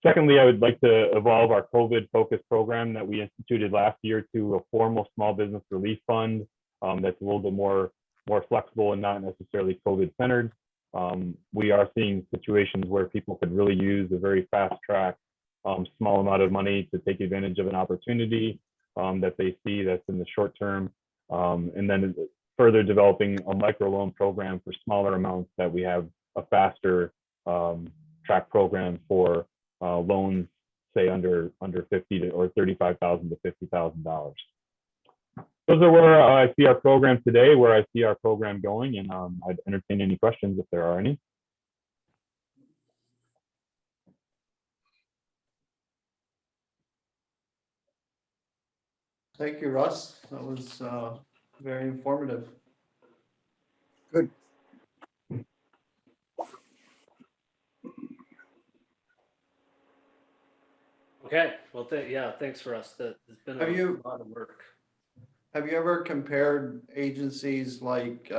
Secondly, I would like to evolve our COVID-focused program that we instituted last year to a formal small business relief fund that's a little bit more flexible and not necessarily COVID-centered. We are seeing situations where people could really use a very fast-track, small amount of money to take advantage of an opportunity that they see that's in the short term, and then further developing a microloan program for smaller amounts that we have a faster track program for loans, say under 50 to or $35,000 to $50,000. Those are where I see our program today, where I see our program going, and I'd entertain any questions if there are any. Thank you, Russ. That was very informative. Good. Okay, well, yeah, thanks for us. It's been Have you- a lot of work. Have you ever compared agencies like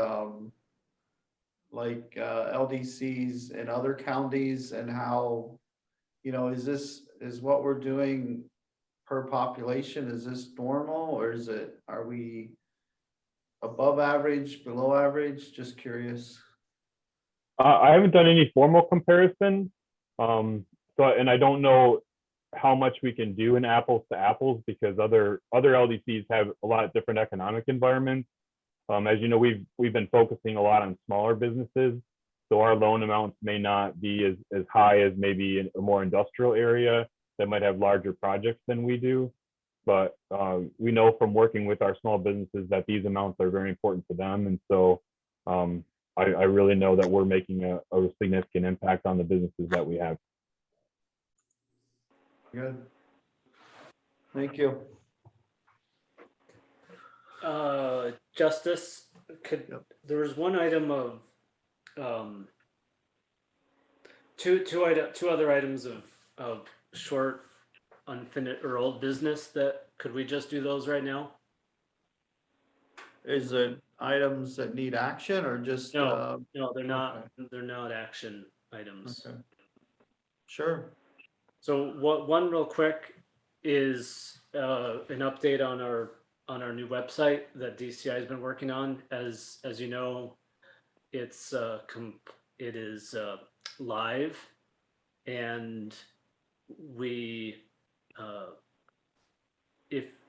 LDCs in other counties, and how, is what we're doing per population, is this normal, or are we above average, below average? Just curious. I haven't done any formal comparison, and I don't know how much we can do in apples to apples, because other LDCs have a lot of different economic environments. As you know, we've been focusing a lot on smaller businesses, so our loan amounts may not be as high as maybe in a more industrial area that might have larger projects than we do. But we know from working with our small businesses that these amounts are very important to them, and so I really know that we're making a significant impact on the businesses that we have. Good. Thank you. Justice, Yep. there was one item of two other items of short unfinished or old business could we just do those right now? Is it items that need action, or just? No, they're not. Okay. They're not action items. Okay. Sure. So one real quick is an update on our new website that DCI has been working on. As you know, it is live, and we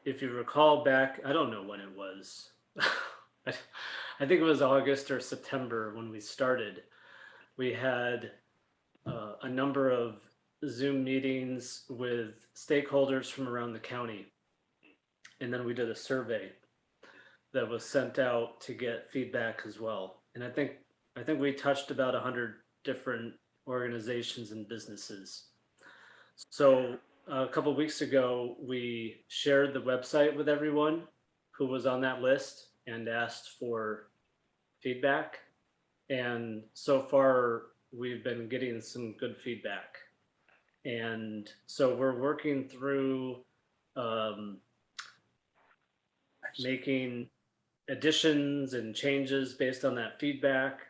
if you recall back, I don't know when it was. I think it was August or September when we started. We had a number of Zoom meetings with stakeholders from around the county. And then we did a survey that was sent out to get feedback as well. And I think we touched about 100 different organizations and businesses. So a couple of weeks ago, we shared the website with everyone who was on that list and asked for feedback. And so far, we've been getting some good feedback. And so we're working through making additions and changes based on that feedback.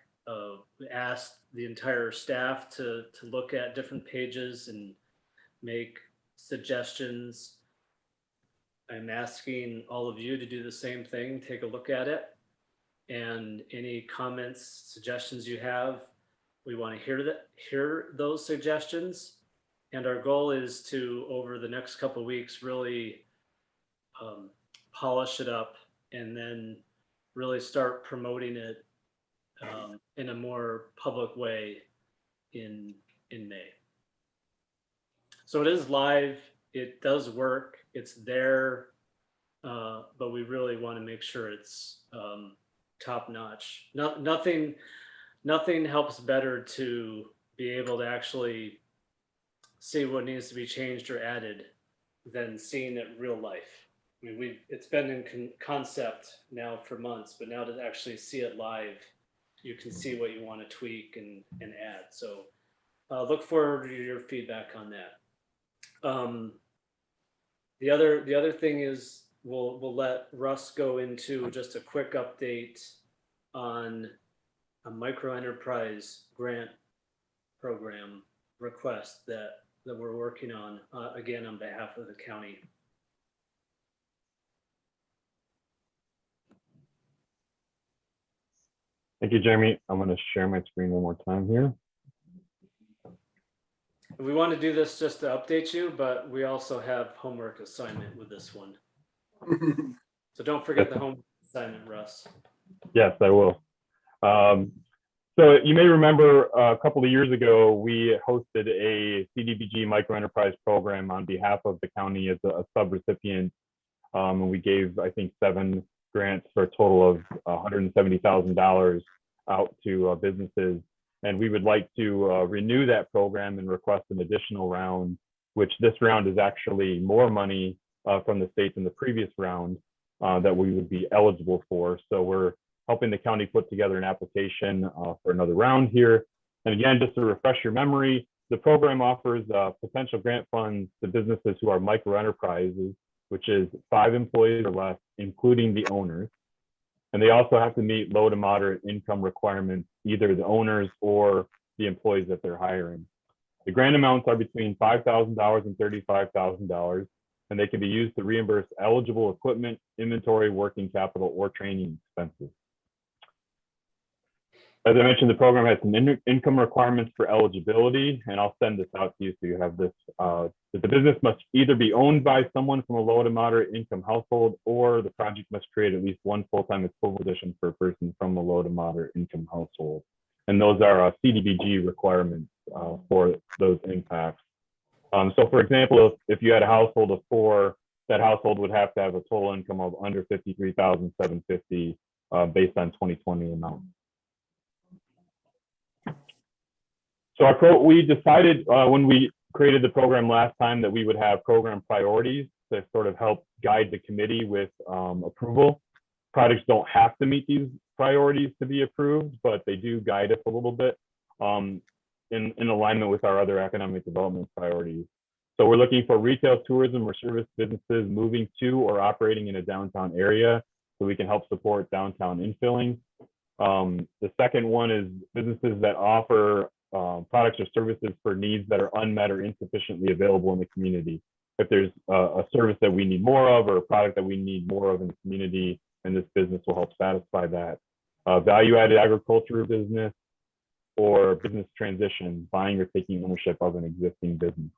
We asked the entire staff to look at different pages and make suggestions. I'm asking all of you to do the same thing, take a look at it. And any comments, suggestions you have, we want to hear those suggestions. And our goal is to, over the next couple of weeks, really polish it up and then really start promoting it in a more public way in May. So it is live, it does work, it's there, but we really want to make sure it's top notch. Nothing helps better to be able to actually see what needs to be changed or added than seeing it real life. I mean, it's been in concept now for months, but now to actually see it live, you can see what you want to tweak and add. So look forward to your feedback on that. The other thing is we'll let Russ go into just a quick update on a microenterprise grant program request that we're working on, again, on behalf of the county. Thank you, Jeremy. I'm going to share my screen one more time here. We want to do this just to update you, but we also have homework assignment with this one. So don't forget the homework assignment, Russ. Yes, I will. So you may remember a couple of years ago, we hosted a CDBG microenterprise program on behalf of the county as a subrecipient. And we gave, I think, 7 grants for a total of $170,000 out to businesses. And we would like to renew that program and request an additional round, which this round is actually more money from the state than the previous round that we would be eligible for. So we're helping the county put together an application for another round here. And again, just to refresh your memory, the program offers potential grant funds to businesses who are microenterprises, which is 5 employees or less, including the owners. And they also have to meet low to moderate income requirements, either the owners or the employees that they're hiring. The grant amounts are between $5,000 and $35,000, and they can be used to reimburse eligible equipment, inventory, working capital, or training expenses. As I mentioned, the program has some income requirements for eligibility, and I'll send this out to you so you have this. That the business must either be owned by someone from a low to moderate income household, or the project must create at least one full-time equivalent position for a person from a low to moderate income household. And those are CDBG requirements for those impacts. So for example, if you had a household of 4, that household would have to have a total income of under $53,750 based on 2020 amount. So we decided when we created the program last time that we would have program priorities to sort of help guide the committee with approval. Projects don't have to meet these priorities to be approved, but they do guide us a little bit in alignment with our other economic development priorities. So we're looking for retail, tourism, or service businesses moving to or operating in a downtown area so we can help support downtown infilling. The second one is businesses that offer products or services for needs that are unmet or insufficiently available in the community. if there's a service that we need more of or a product that we need more of in the community, and this business will help satisfy that. Value-added agriculture business or business transition, buying or taking ownership of an existing business.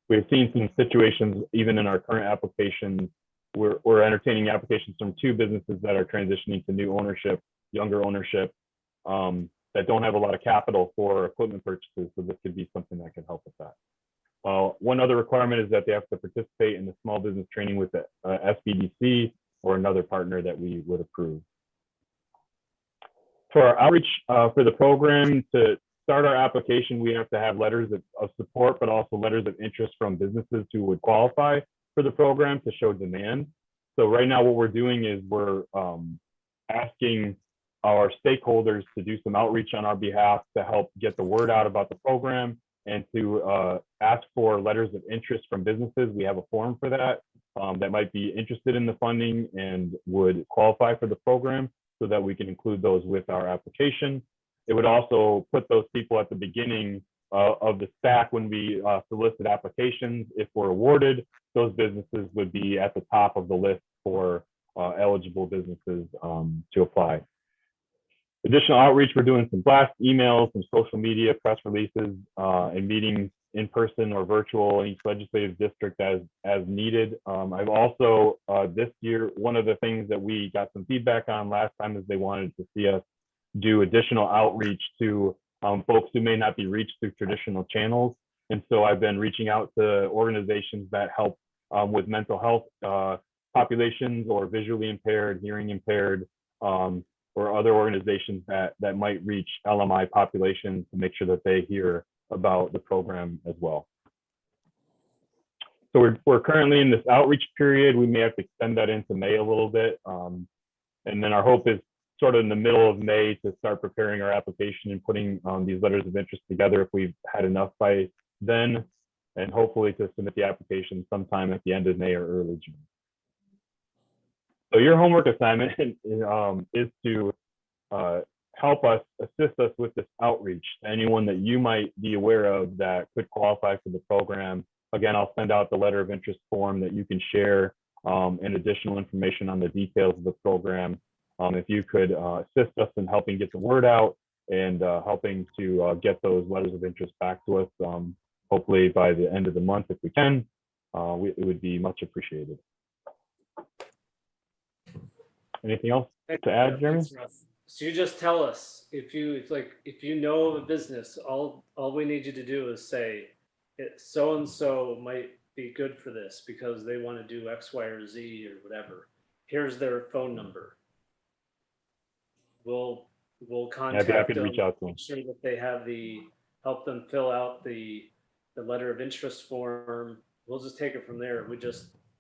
We've seen some situations, even in our current applications, we're entertaining applications from 2 businesses that are transitioning to new ownership, younger ownership, that don't have a lot of capital for equipment purchases. So this could be something that could help with that. One other requirement is that they have to participate in the small business training with the SBDC or another partner that we would approve. For our outreach for the program, to start our application, we have to have letters of support, but also letters of interest from businesses who would qualify for the program to show demand. So right now what we're doing is we're asking our stakeholders to do some outreach on our behalf to help get the word out about the program and to ask for letters of interest from businesses. We have a form for that that might be interested in the funding and would qualify for the program, so that we can include those with our application. It would also put those people at the beginning of the stack when we solicit applications. If we're awarded, those businesses would be at the top of the list for eligible businesses to apply. Additional outreach, we're doing some blast emails, some social media, press releases, and meetings in person or virtual in each legislative district as needed. I've also, this year, one of the things that we got some feedback on last time is they wanted to see us do additional outreach to folks who may not be reached through traditional channels. And so I've been reaching out to organizations that help with mental health populations or visually impaired, hearing impaired, or other organizations that might reach LMI populations to make sure that they hear about the program as well. So we're currently in this outreach period. We may have to extend that into May a little bit. And then our hope is sort of in the middle of May to start preparing our application and putting these letters of interest together if we've had enough by then, and hopefully to submit the application sometime at the end of May or early June. So your homework assignment is to help us, assist us with this outreach to anyone that you might be aware of that could qualify for the program. Again, I'll send out the letter of interest form that you can share and additional information on the details of the program. If you could assist us in helping get the word out and helping to get those letters of interest back to us, hopefully by the end of the month if we can, it would be much appreciated. Anything else to add, Jeremy? So you just tell us if you know of a business, all we need you to do is say so and so might be good for this because they want to do X, Y, or Z or whatever. Here's their phone number. We'll contact happy to them, reach out to them. make sure that they have help them fill out the letter of interest form. We'll just take it from there.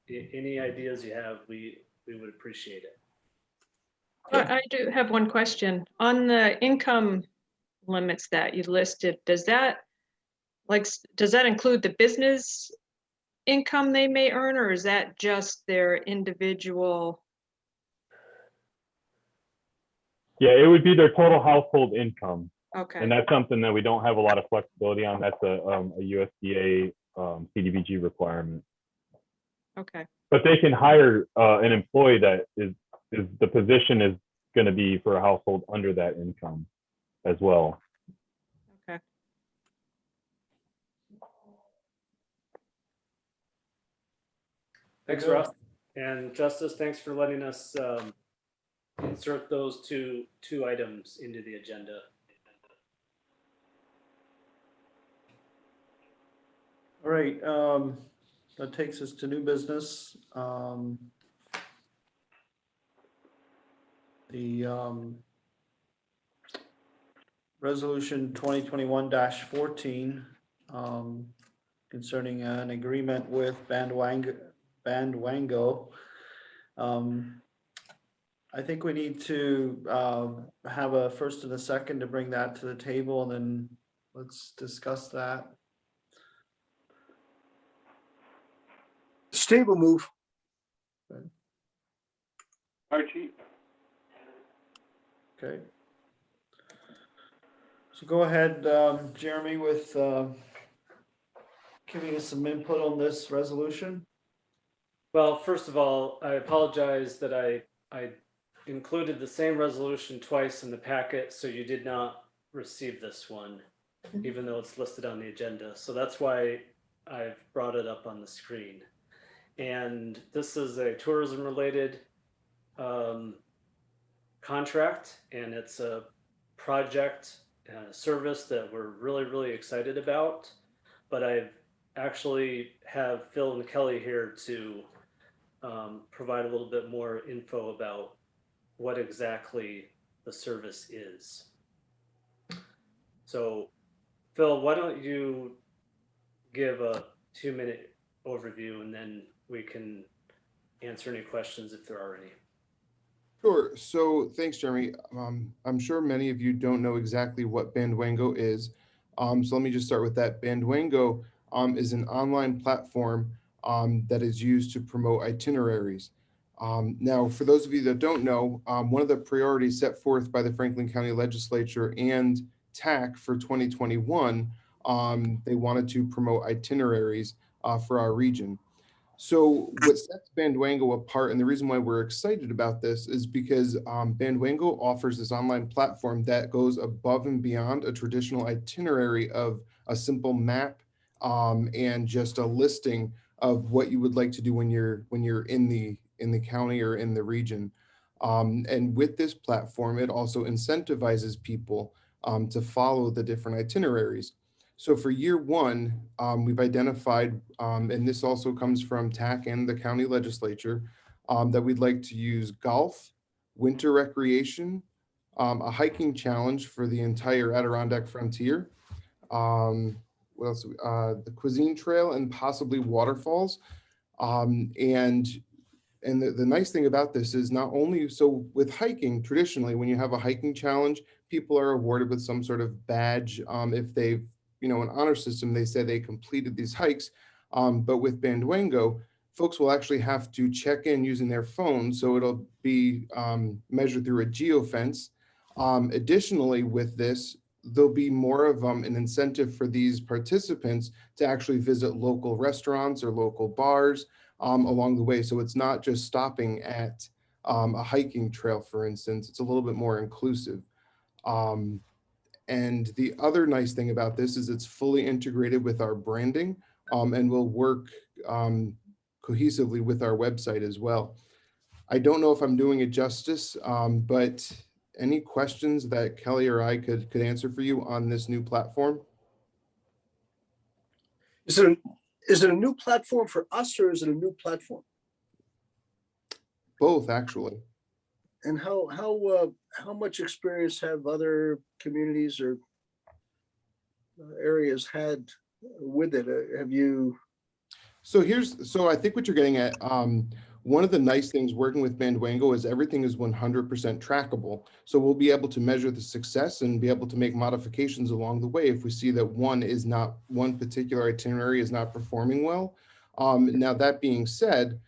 Any ideas you have, we would appreciate it. I do have one question. On the income limits that you listed, does that include the business income they may earn, or is that just their individual? Yeah, it would be their total household income. Okay. And that's something that we don't have a lot of flexibility on. That's a USDA CDBG requirement. Okay. But they can hire an employee that is the position is going to be for a household under that income as well. Okay. Thanks, Russ. And Justice, thanks for letting us insert those two items into the agenda. All right, that takes us to new business. The resolution 2021-14 concerning an agreement with Bandwango. I think we need to have a first and a second to bring that to the table, and then let's discuss that. Steve will move. Archie? Okay. So go ahead, Jeremy, with giving us some input on this resolution. Well, first of all, I apologize that I included the same resolution twice in the packet, so you did not receive this one, even though it's listed on the agenda. So that's why I've brought it up on the screen. And this is a tourism-related contract, and it's a project service that we're really, really excited about. But I've actually have Phil and Kelly here to provide a little bit more info about what exactly the service is. So, Phil, why don't you give a 2-minute overview, and then we can answer any questions if there are any. Sure. So thanks, Jeremy. I'm sure many of you don't know exactly what Bandwango is. So let me just start with that. Bandwango is an online platform that is used to promote itineraries. Now, for those of you that don't know, one of the priorities set forth by the Franklin County Legislature and TAC for 2021, they wanted to promote itineraries for our region. So what sets Bandwango apart, and the reason why we're excited about this, is because Bandwango offers this online platform that goes above and beyond a traditional itinerary of a simple map and just a listing of what you would like to do when you're in the county or in the region. And with this platform, it also incentivizes people to follow the different itineraries. So for year one, we've identified, and this also comes from TAC and the county legislature, that we'd like to use golf, winter recreation, a hiking challenge for the entire Adirondack frontier, what else? The cuisine trail, and possibly waterfalls. And the nice thing about this is not only, so with hiking, traditionally, when you have a hiking challenge, people are awarded with some sort of badge if they've, an honor system, they say they completed these hikes. But with Bandwango, folks will actually have to check in using their phone. So it'll be measured through a geofence. Additionally, with this, there'll be more of an incentive for these participants to actually visit local restaurants or local bars along the way. So it's not just stopping at a hiking trail, for instance. It's a little bit more inclusive. And the other nice thing about this is it's fully integrated with our branding and will work cohesively with our website as well. I don't know if I'm doing it justice, but any questions that Kelly or I could answer for you on this new platform? Is it a new platform for us, or is it a new platform? Both, actually. And how much experience have other communities or areas had with it? Have you? So I think what you're getting at, one of the nice things working with Bandwango is everything is 100% trackable. So we'll be able to measure the success and be able to make modifications along the way if we see that one particular itinerary is not performing well. Now, that being said,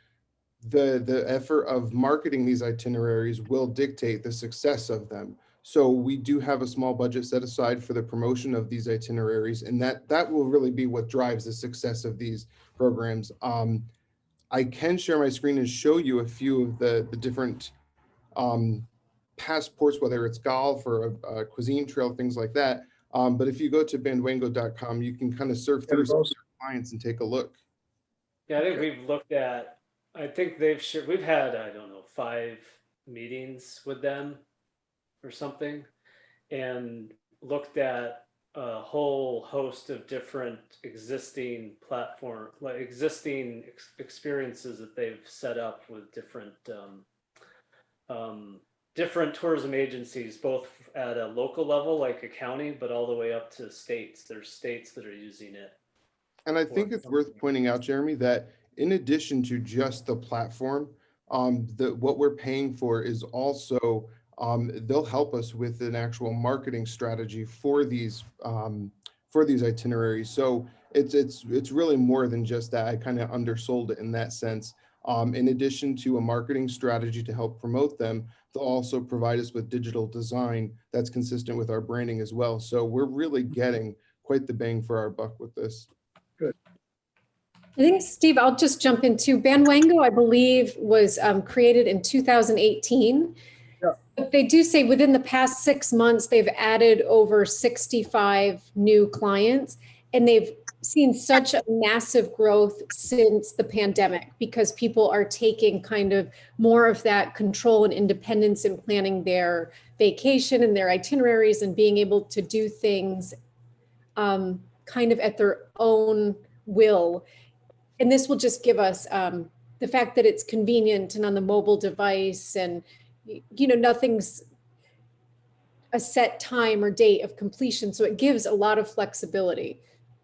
the effort of marketing these itineraries will dictate the success of them. So we do have a small budget set aside for the promotion of these itineraries, and that will really be what drives the success of these programs. I can share my screen and show you a few of the different passports, whether it's golf or a cuisine trail, things like that. But if you go to bandwango.com, you can kind of surf through some clients and take a look. Yeah, I think we've looked at, I think we've had, I don't know, 5 meetings with them or something, and looked at a whole host of different existing experiences that they've set up with different different tourism agencies, both at a local level, like a county, but all the way up to states. There's states that are using it. And I think it's worth pointing out, Jeremy, that in addition to just the platform, what we're paying for is also they'll help us with an actual marketing strategy for these itineraries. So it's really more than just that. I kind of undersold it in that sense. In addition to a marketing strategy to help promote them, they'll also provide us with digital design that's consistent with our branding as well. So we're really getting quite the bang for our buck with this. Good. I think, Steve, I'll just jump into Bandwango, I believe, was created in 2018. Yeah. But they do say within the past 6 months, they've added over 65 new clients, and they've seen such a massive growth since the pandemic because people are taking kind of more of that control and independence in planning their vacation and their itineraries and being able to do things kind of at their own will. And this will just give us the fact that it's convenient and on the mobile device and, you know, nothing's a set time or date of completion. So it gives a lot of flexibility.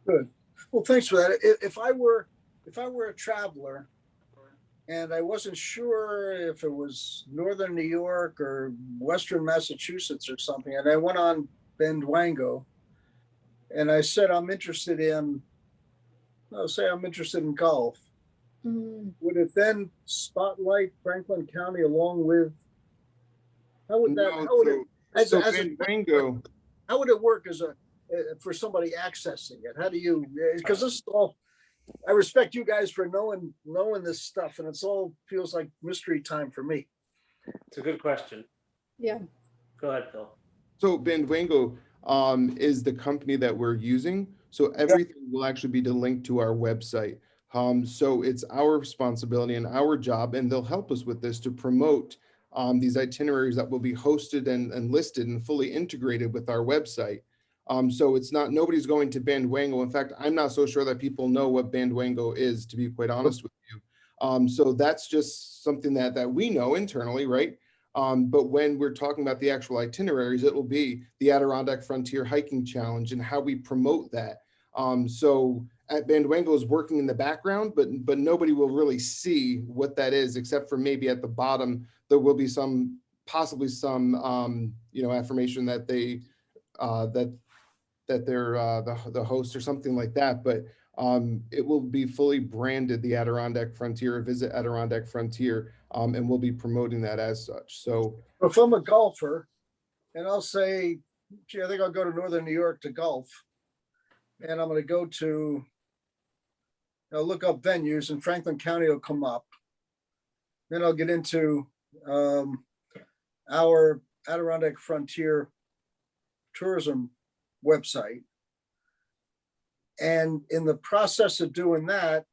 Good. Well, thanks for that. If I were a traveler and I wasn't sure if it was Northern New York or Western Massachusetts or something, and I went on Bandwango and I said, I'm interested in, I'll say I'm interested in golf. Would it then spotlight Franklin County along with, how would that, No, how would it, as, So as a, Bandwango, how would it work as a, for somebody accessing it? How do you, because this is all, I respect you guys for knowing this stuff, and it's all feels like mystery time for me. It's a good question. Yeah. Go ahead, Phil. so Bandwango is the company that we're using. So everything will actually be linked to our website. So it's our responsibility and our job, and they'll help us with this to promote these itineraries that will be hosted and listed and fully integrated with our website. So it's not, nobody's going to Bandwango. In fact, I'm not so sure that people know what Bandwango is, to be quite honest with you. So that's just something that we know internally, right? But when we're talking about the actual itineraries, it will be the Adirondack Frontier Hiking Challenge and how we promote that. So at Bandwango is working in the background, but nobody will really see what that is, except for maybe at the bottom, there will be possibly some affirmation that they, that they're the host or something like that, but it will be fully branded the Adirondack Frontier, Visit Adirondack Frontier, and we'll be promoting that as such. So If I'm a golfer and I'll say, gee, I think I'll go to Northern New York to golf, and I'm going to go to, I'll look up venues and Franklin County will come up. Then I'll get into our Adirondack Frontier tourism website. And in the process of doing that,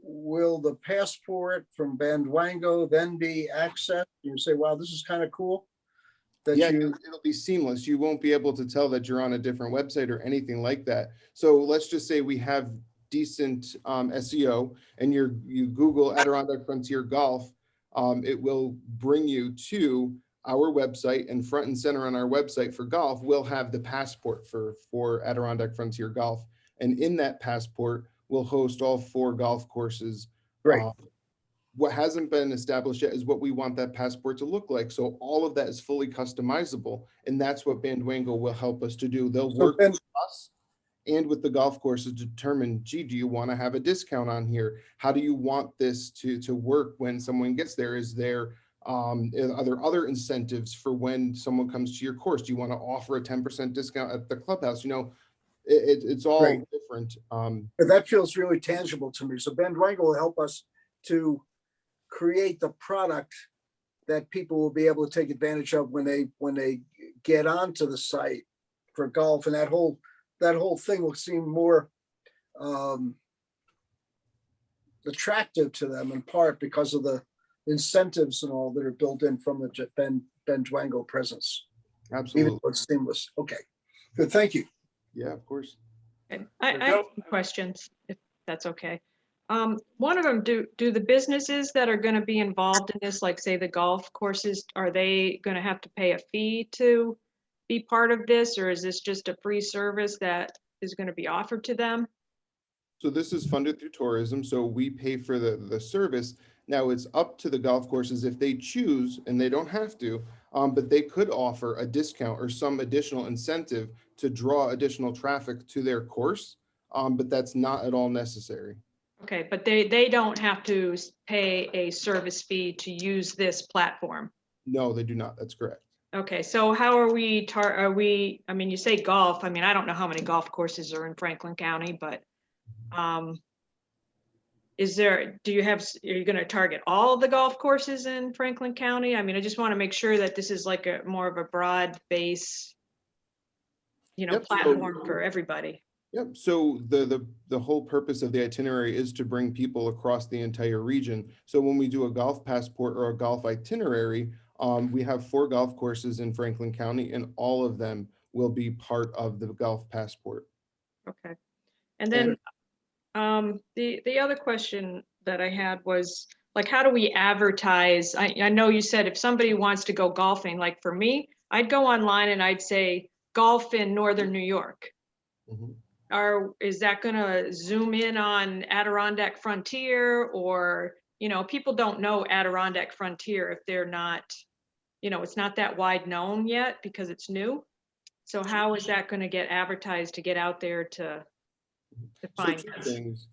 will the passport from Bandwango then be accessed? You say, wow, this is kind of cool. That yeah, you, it'll be seamless. You won't be able to tell that you're on a different website or anything like that. So let's just say we have decent SEO and you Google Adirondack Frontier Golf, it will bring you to our website, and front and center on our website for golf, we'll have the passport for Adirondack Frontier Golf. And in that passport, we'll host all 4 golf courses. right. What hasn't been established yet is what we want that passport to look like. So all of that is fully customizable. And that's what Bandwango will help us to do. They'll work with us and with the golf courses to determine, gee, do you want to have a discount on here? How do you want this to work when someone gets there? Are there other incentives for when someone comes to your course? Do you want to offer a 10% discount at the clubhouse? You know, it's all Right. different. And that feels really tangible to me. So Bandwango will help us to create the product that people will be able to take advantage of when they get onto the site for golf, and that whole thing will seem more attractive to them, in part because of the incentives and all that are built in from the Bandwango presence. Absolutely. Even though it's seamless. Okay, good, thank you. Yeah, of course. Okay. I have some questions, if that's okay. One of them, do the businesses that are going to be involved in this, like say the golf courses, are they going to have to pay a fee to be part of this, or is this just a free service that is going to be offered to them? So this is funded through tourism, so we pay for the service. Now it's up to the golf courses if they choose, and they don't have to, but they could offer a discount or some additional incentive to draw additional traffic to their course, but that's not at all necessary. Okay, but they don't have to pay a service fee to use this platform? No, they do not. That's correct. Okay, so how are we, I mean, you say golf, I mean, I don't know how many golf courses are in Franklin County, but do you have, are you going to target all of the golf courses in Franklin County? I mean, I just want to make sure that this is like a more of a broad base, Yep, so- platform for everybody. Yep, so the whole purpose of the itinerary is to bring people across the entire region. So when we do a golf passport or a golf itinerary, we have 4 golf courses in Franklin County, and all of them will be part of the golf passport. Okay. And then the other question that I had was, like, how do we advertise? I know you said if somebody wants to go golfing, like for me, I'd go online and I'd say golf in Northern New York. Mhm. Is that going to zoom in on Adirondack Frontier, or, people don't know Adirondack Frontier if they're not, it's not that wide known yet because it's new. So how is that going to get advertised to get out there to So find 2 us? things.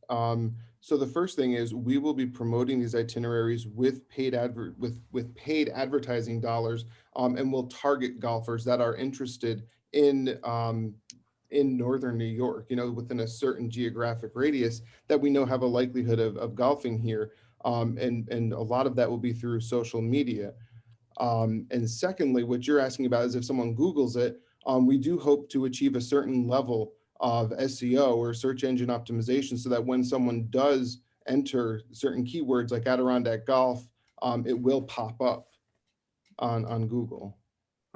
So the first thing is we will be promoting these itineraries with paid advertising dollars, and we'll target golfers that are interested in Northern New York, within a certain geographic radius that we know have a likelihood of golfing here. And a lot of that will be through social media. And secondly, what you're asking about is if someone Googles it, we do hope to achieve a certain level of SEO or search engine optimization so that when someone does enter certain keywords like Adirondack Golf, it will pop up on Google.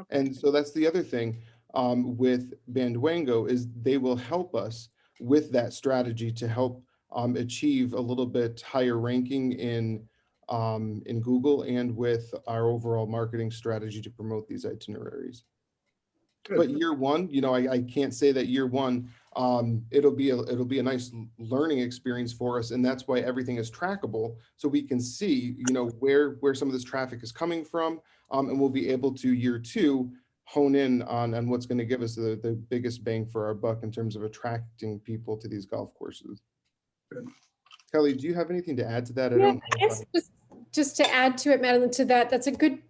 Okay. And so that's the other thing with Bandwango is they will help us with that strategy to help achieve a little bit higher ranking in Google and with our overall marketing strategy to promote these itineraries. Good. But year one, I can't say that year one, it'll be a nice learning experience for us, and that's why everything is trackable, so we can see, where some of this traffic is coming from, and we'll be able to year 2 hone in on what's going to give us the biggest bang for our buck in terms of attracting people to these golf courses. Good. Kelly, do you have anything to add to that? Yeah, I guess just to add to it, Madeline, to that, that's a good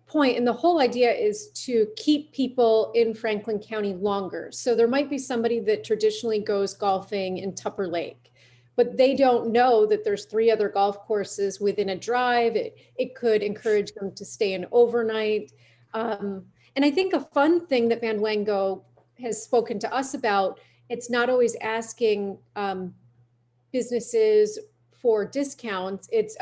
point. And the whole idea is to keep people in Franklin County longer. So there might be somebody that traditionally goes golfing in Tupper Lake, but they don't know that there's 3 other golf courses within a drive. It could encourage them to stay in overnight. And I think a fun thing that Bandwango has spoken to us about, it's not always asking businesses for discounts. It's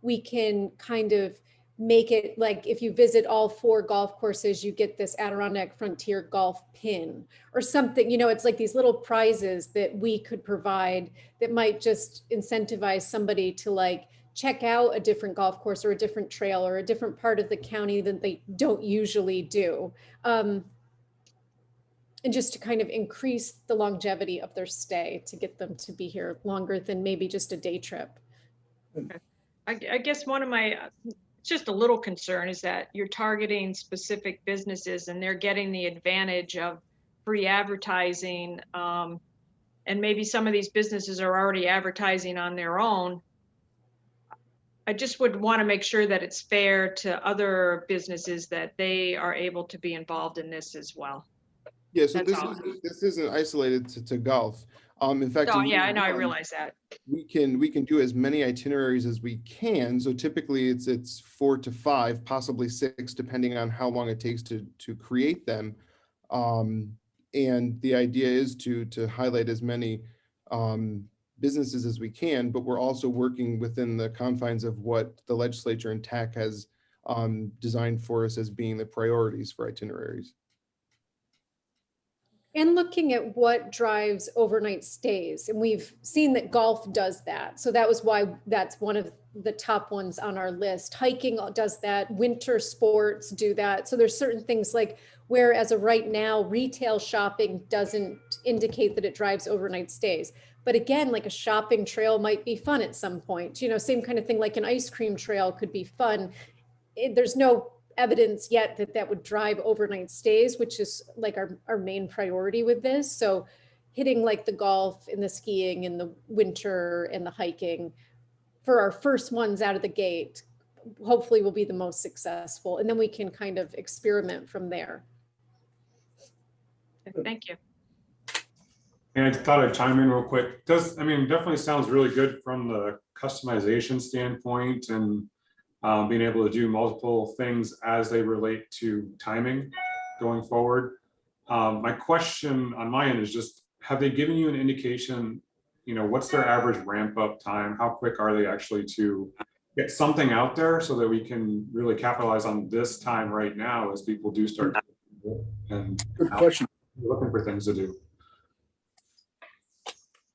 we can kind of make it like if you visit all 4 golf courses, you get this Adirondack Frontier golf pin or something. It's like these little prizes that we could provide that might just incentivize somebody to like check out a different golf course or a different trail or a different part of the county that they don't usually do. And just to kind of increase the longevity of their stay to get them to be here longer than maybe just a day trip. I guess one of my, just a little concern is that you're targeting specific businesses and they're getting the advantage of free advertising. And maybe some of these businesses are already advertising on their own. I just would want to make sure that it's fair to other businesses that they are able to be involved in this as well. Yeah, so That's all. this isn't isolated to golf. In fact, Oh, in yeah, year I know, I one, realize that. we can do as many itineraries as we can. So typically it's 4 to 5, possibly 6, depending on how long it takes to create them. And the idea is to highlight as many businesses as we can, but we're also working within the confines of what the legislature and TAC has designed for us as being the priorities for itineraries. And looking at what drives overnight stays. And we've seen that golf does that. So that was why that's one of the top ones on our list. Hiking does that, winter sports do that. So there's certain things like where as of right now, retail shopping doesn't indicate that it drives overnight stays. But again, like a shopping trail might be fun at some point, same kind of thing, like an ice cream trail could be fun. There's no evidence yet that that would drive overnight stays, which is like our main priority with this. So hitting like the golf and the skiing and the winter and the hiking for our first ones out of the gate, hopefully will be the most successful. And then we can kind of experiment from there. Thank you. And I thought I'd chime in real quick. Definitely sounds really good from the customization standpoint and being able to do multiple things as they relate to timing going forward. My question on my end is just, have they given you an indication, what's their average ramp up time? How quick are they actually to get something out there so that we can really capitalize on this time right now as people do start and Good question. looking for things to do?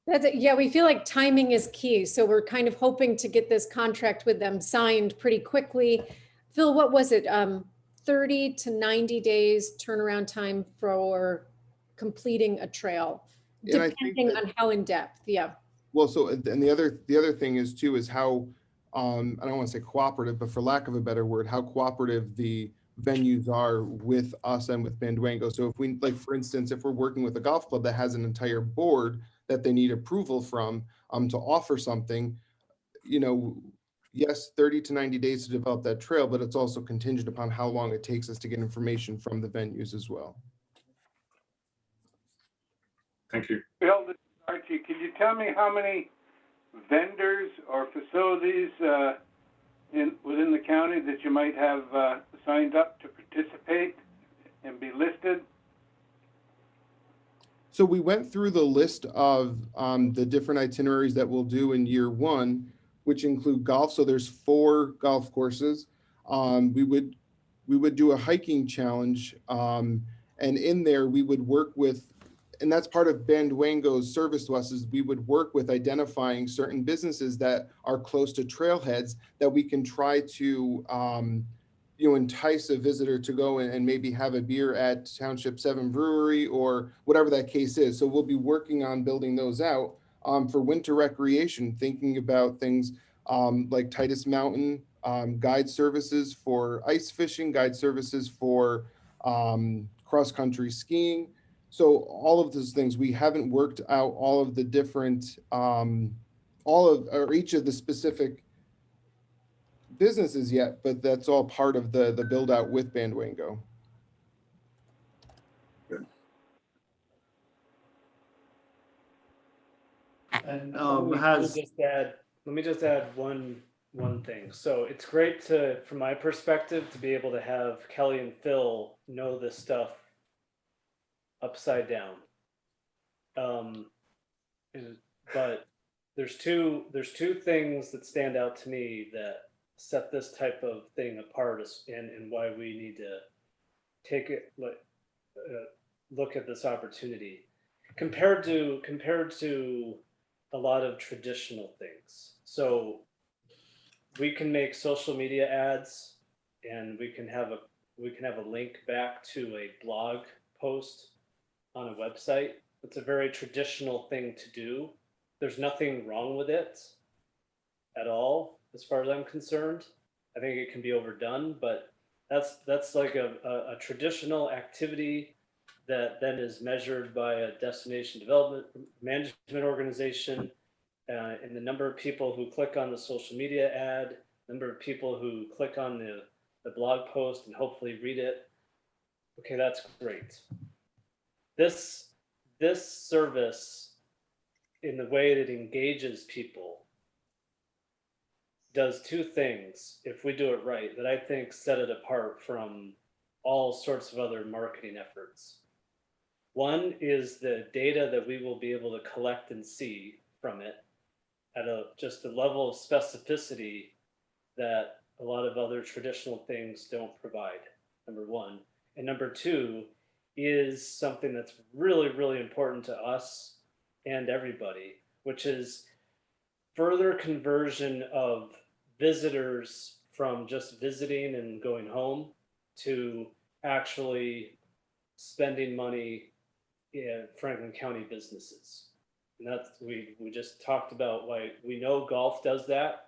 That's it. Yeah, we feel like timing is key. So we're kind of hoping to get this contract with them signed pretty quickly. Phil, what was it? 30 to 90 days turnaround time for completing a trail, And I think depending that- on how in depth. Yeah. Well, so, and the other thing is too, is how, I don't want to say cooperative, but for lack of a better word, how cooperative the venues are with us and with Bandwango. So if we, like, for instance, if we're working with a golf club that has an entire board that they need approval from, to offer something, yes, 30 to 90 days to develop that trail, but it's also contingent upon how long it takes us to get information from the venues as well. Thank you. Bill, this is Archie, could you tell me how many vendors or facilities within the county that you might have signed up to participate and be listed? So we went through the list of the different itineraries that we'll do in year one, which include golf. So there's 4 golf courses. We would do a hiking challenge, and in there we would work with, and that's part of Bandwango's service to us, is we would work with identifying certain businesses that are close to trailheads that we can try to entice a visitor to go and maybe have a beer at Township 7 Brewery or whatever that case is. So we'll be working on building those out for winter recreation, thinking about things like Titus Mountain, guide services for ice fishing, guide services for cross-country skiing. So all of those things, we haven't worked out all of the different, each of the specific businesses yet, but that's all part of the build out with Bandwango. And let me just add one thing. So it's great from my perspective, to be able to have Kelly and Phil know this stuff upside down. But there's two things that stand out to me that set this type of thing apart, and why we need to take it, look at this opportunity compared to a lot of traditional things. So we can make social media ads, and we can have a link back to a blog post on a website. It's a very traditional thing to do. There's nothing wrong with it at all, as far as I'm concerned. I think it can be overdone, but that's like a traditional activity that then is measured by a destination development management organization, and the number of people who click on the social media ad, number of people who click on the blog post and hopefully read it. Okay, that's great. This service, in the way that it engages people, does 2 things, if we do it right, that I think set it apart from all sorts of other marketing efforts. One is the data that we will be able to collect and see from it at just a level of specificity that a lot of other traditional things don't provide, number one. And number 2 is something that's really, really important to us and everybody, which is further conversion of visitors from just visiting and going home to actually spending money in Franklin County businesses. And that's, we just talked about why we know golf does that,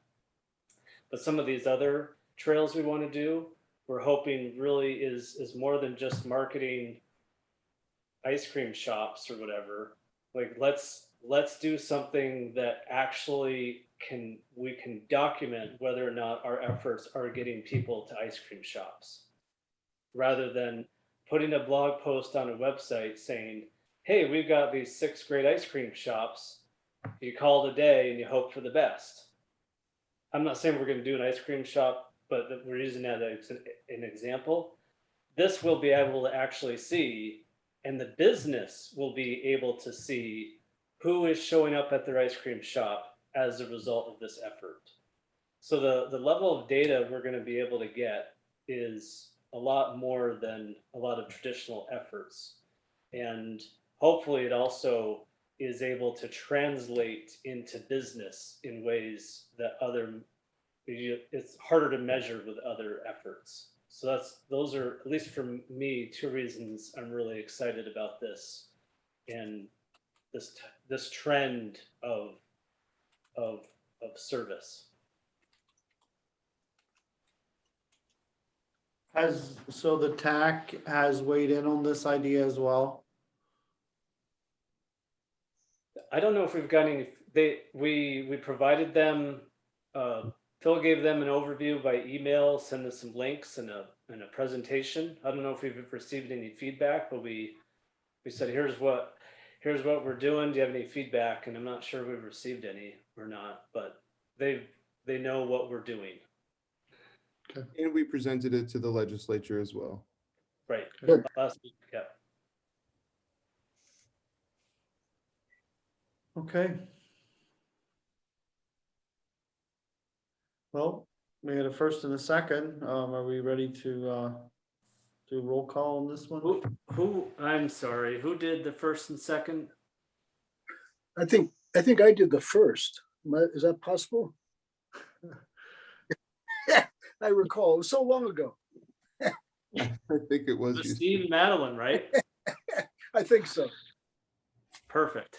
but some of these other trails we want to do, we're hoping really is more than just marketing ice cream shops or whatever. Like, let's do something that actually we can document whether or not our efforts are getting people to ice cream shops, rather than putting a blog post on a website saying, hey, we've got these 6 great ice cream shops. You call it a day and you hope for the best. I'm not saying we're going to do an ice cream shop, but we're using that as an example. This will be able to actually see, and the business will be able to see who is showing up at their ice cream shop as a result of this effort. So the level of data we're going to be able to get is a lot more than a lot of traditional efforts. And hopefully it also is able to translate into business in ways that it's harder to measure with other efforts. So those are, at least for me, 2 reasons I'm really excited about this and this trend of service. So the TAC has weighed in on this idea as well? I don't know if we've got any, we provided them, Phil gave them an overview by email, send us some links and a presentation. I don't know if we've received any feedback, but we said, here's what we're doing. Do you have any feedback? And I'm not sure we've received any or not, but they know what we're doing. And we presented it to the legislature as well. Right. Good. Last week, yeah. Okay. Well, we had a first and a second. Are we ready to do a roll call on this one? I'm sorry, who did the first and second? I think I did the first. Is that possible? I recall, it was so long ago. I think it was you. Steve and Madeline, right? I think so. Perfect.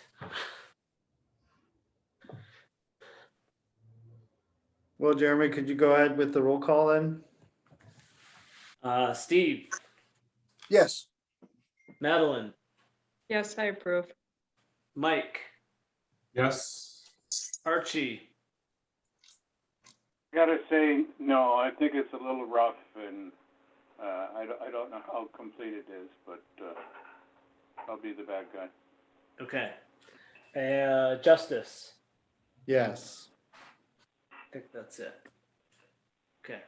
Well, Jeremy, could you go ahead with the roll call then? Steve, Yes. Madeline, Yes, I approve. Mike, Yes. Archie, Gotta say, no, I think it's a little rough and, I don't know how complete it is, but, I'll be the bad guy. okay. Justice, Yes. I think that's it. Okay.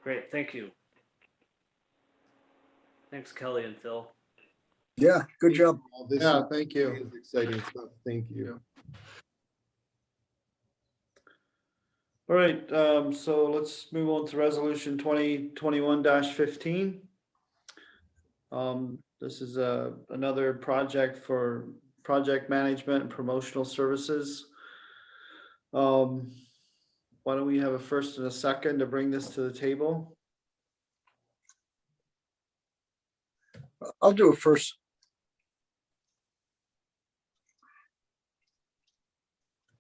Great, thank you. Thanks, Kelly and Phil. Yeah, good job. This Yeah, thank you. is exciting stuff. Thank you. All right, so let's move on to resolution 2021-15. This is another project for project management and promotional services. Why don't we have a first and a second to bring this to the table? I'll do it first.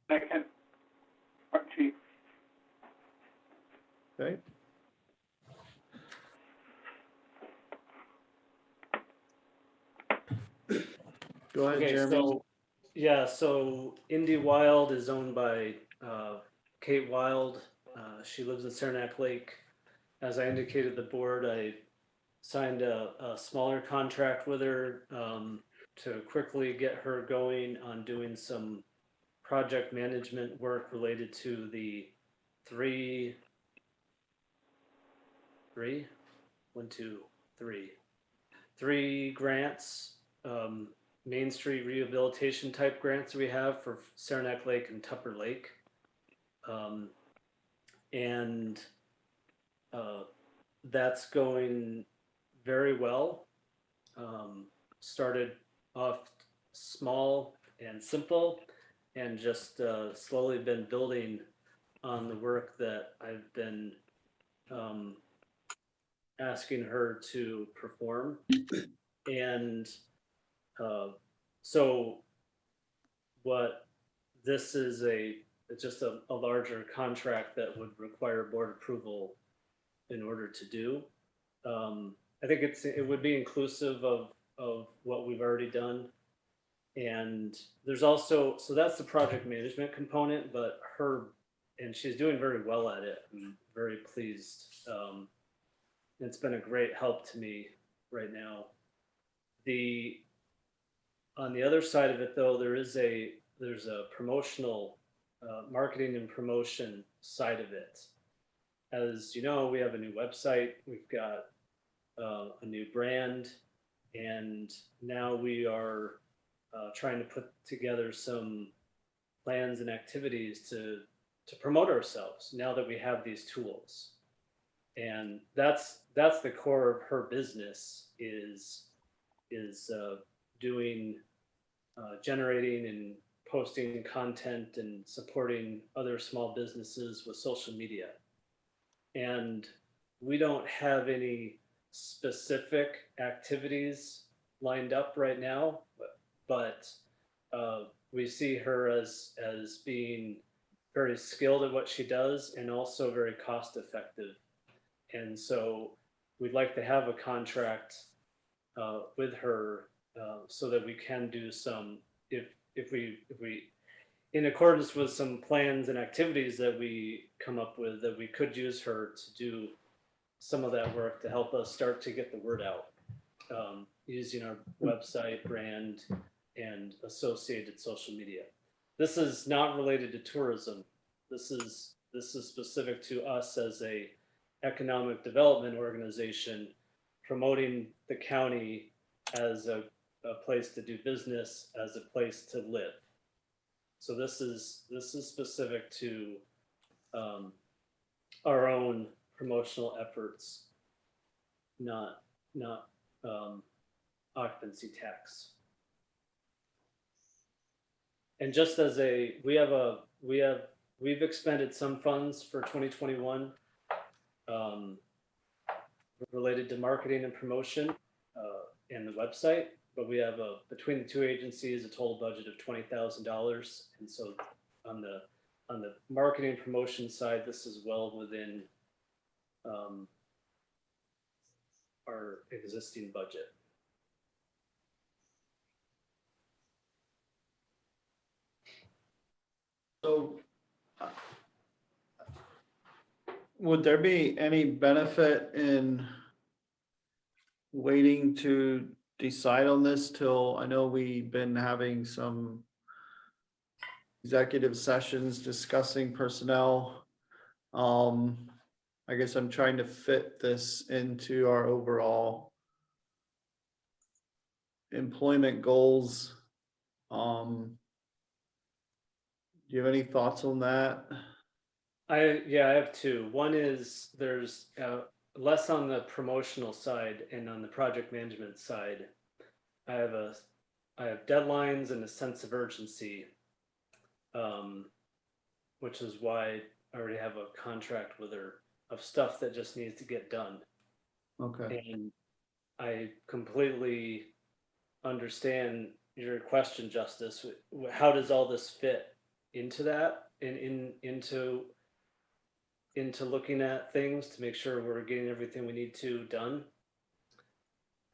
Second, Archie. Okay. Go ahead, Okay, Jeremy. so Indy Wild is owned by Kate Wild. She lives in Saranac Lake. As I indicated the board, I signed a smaller contract with her to quickly get her going on doing some project management work related to the three grants, Main Street rehabilitation type grants we have for Saranac Lake and Tupper Lake. And that's going very well. Started off small and simple and just slowly been building on the work that I've been asking her to perform. And so what this is it's just a larger contract that would require board approval in order to do. I think it would be inclusive of what we've already done. And there's also, so that's the project management component, but and she's doing very well at it. I'm very pleased. It's been a great help to me right now. On the other side of it though, there's a promotional, marketing and promotion side of it. As you know, we have a new website, we've got a new brand, and now we are trying to put together some plans and activities to promote ourselves now that we have these tools. And that's the core of her business is doing, generating and posting content and supporting other small businesses with social media. And we don't have any specific activities lined up right now, but we see her as being very skilled at what she does and also very cost effective. And so we'd like to have a contract with her so that we can do some, if we in accordance with some plans and activities that we come up with, that we could use her to do some of that work to help us start to get the word out, using our website, brand, and associated social media. This is not related to tourism. This is specific to us as a economic development organization, promoting the county as a place to do business, as a place to live. So this is specific to our own promotional efforts, not occupancy tax. And just as we've expended some funds for 2021 related to marketing and promotion and the website, but we have between the two agencies a total budget of $20,000, and so on the marketing and promotion side, this is well within our existing budget. So would there be any benefit in waiting to decide on this till, I know we've been having some executive sessions discussing personnel. I guess I'm trying to fit this into our overall employment goals. Do you have any thoughts on that? I have two. One is there's less on the promotional side, and on the project management side, I have deadlines and a sense of urgency, which is why I already have a contract with her of stuff that just needs to get done. Okay. And I completely understand your question, Justice. How does all this fit into that, and into looking at things to make sure we're getting everything we need to done?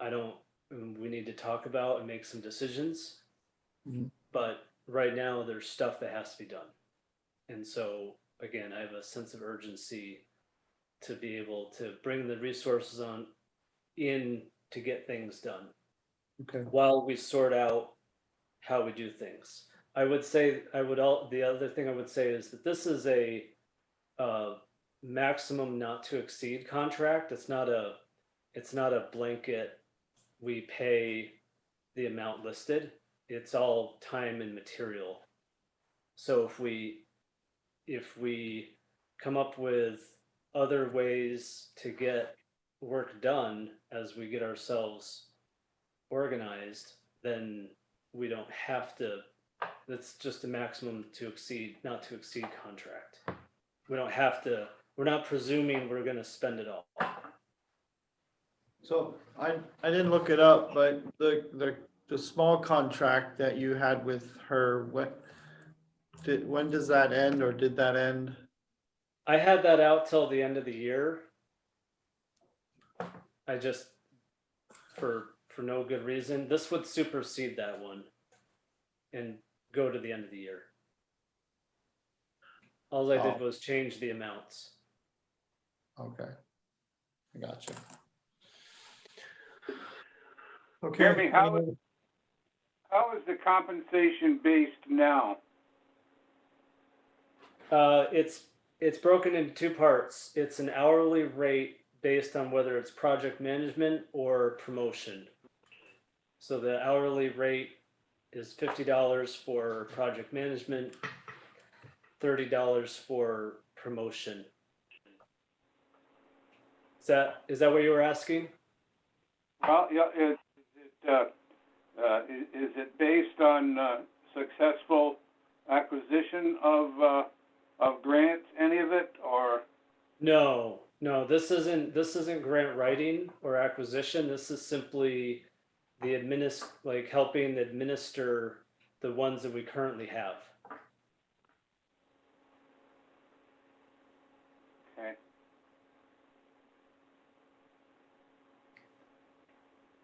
We need to talk about and make some decisions. Mhm. But right now there's stuff that has to be done. And so again, I have a sense of urgency to be able to bring the resources on in to get things done Okay. while we sort out how we do things. I would say, the other thing I would say is that this is a maximum not to exceed contract. It's not a blanket, we pay the amount listed. It's all time and material. So if we come up with other ways to get work done as we get ourselves organized, then we don't have to, that's just a maximum to exceed, not to exceed contract. We don't have to, we're not presuming we're gonna spend it all. So I didn't look it up, but the small contract that you had with her, when does that end, or did that end? I had that out till the end of the year. I just, for no good reason, this would supersede that one and go to the end of the year. All I did was change the amounts. Okay. I gotcha. Jeremy, Okay. how is the compensation based now? It's broken into two parts. It's an hourly rate based on whether it's project management or promotion. So the hourly rate is $50 for project management, $30 for promotion. Is that what you were asking? Well, yeah, is it based on successful acquisition of grants, any of it, or? No, this isn't grant writing or acquisition. This is simply the helping administer the ones that we currently have. Okay.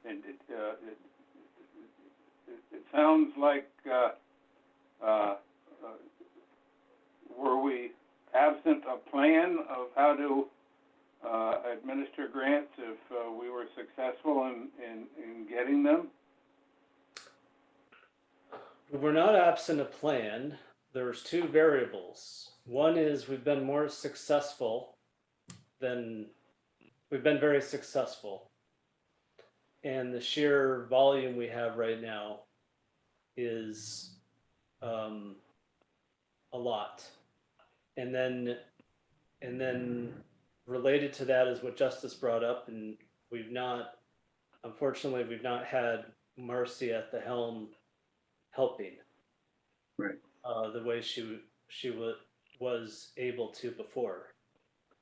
And it sounds like, were we absent a plan of how to administer grants if we were successful in getting them? We're not absent a plan. There's two variables. One is we've been very successful. And the sheer volume we have right now is a lot. And then related to that is what Justice brought up, and unfortunately, we've not had Marcy at the helm helping. Right. The way she was able to before.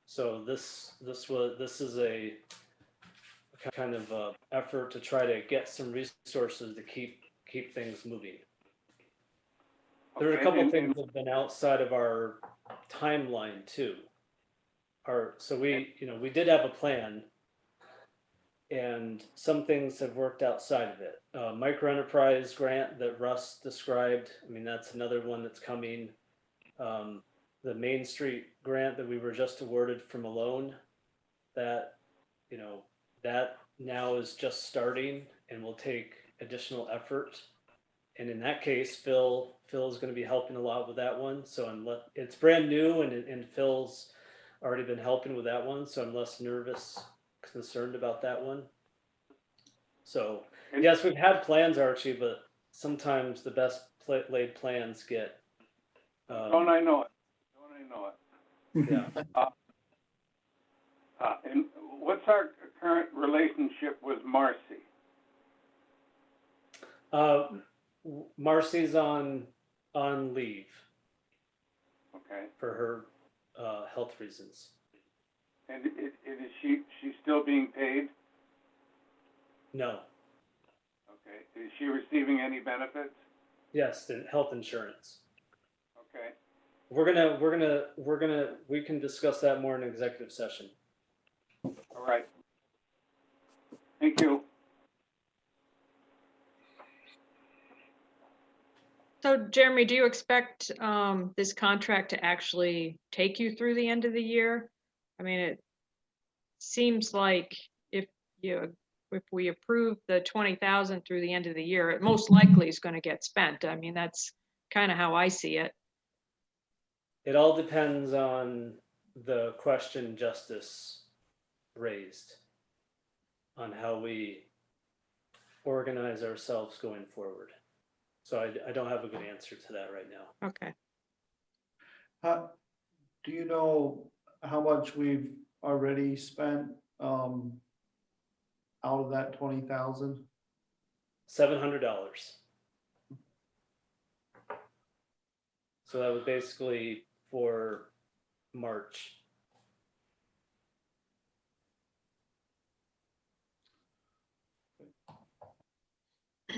So this is a kind of effort to try to get some resources to keep things moving. There are a couple of things that have been outside of our timeline too. So we did have a plan, and some things have worked outside of it. Microenterprise grant that Russ described, I mean, that's another one that's coming. The Main Street grant that we were just awarded from a loan, that now is just starting and will take additional effort. And in that case, Phil is going to be helping a lot with that one. So it's brand new, and Phil's already been helping with that one. So I'm less concerned about that one. So yes, we've had plans, Archie, but sometimes the best laid plans get. Don't I know it? Yeah. And what's our current relationship with Marcy? Marcy's on leave. Okay. For her health reasons. And is she's still being paid? No. Okay. Is she receiving any benefits? Yes, and health insurance. Okay. We can discuss that more in executive session. All right. Thank you. So Jeremy, do you expect this contract to actually take you through the end of the year? I mean, it seems like if we approve the 20,000 through the end of the year, it most likely is going to get spent. I mean, that's kind of how I see it. It all depends on the question Justice raised on how we organize ourselves going forward. So I don't have a good answer to that right now. Okay. Do you know how much we've already spent out of that 20,000? $700. So that was basically for March.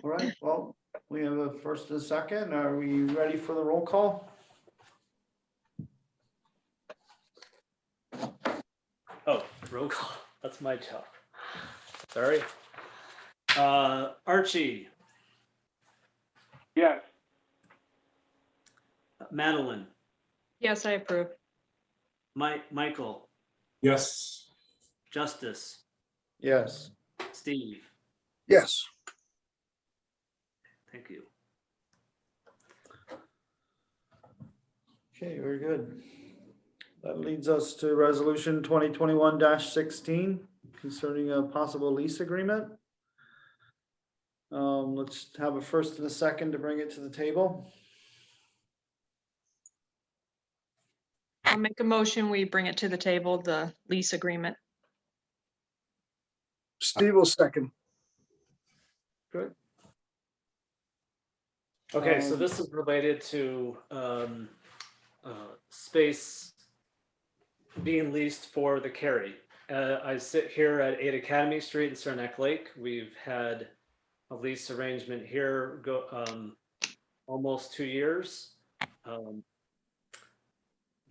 All right, well, we have a first and a second. Are we ready for the roll call? Oh, roll call. That's my job. Sorry. Archie. Yes. Madeline. Yes, I approve. Michael. Yes. Justice. Yes. Steve. Yes. Thank you. Okay, very good. That leads us to resolution 2021-16 concerning a possible lease agreement. Let's have a first and a second to bring it to the table. I'll make a motion, we bring it to the table, the lease agreement. Steve will second. Good. Okay, so this is related to space being leased for the carry. I sit here at 8 Academy Street in Saranac Lake. We've had a lease arrangement here go almost 2 years.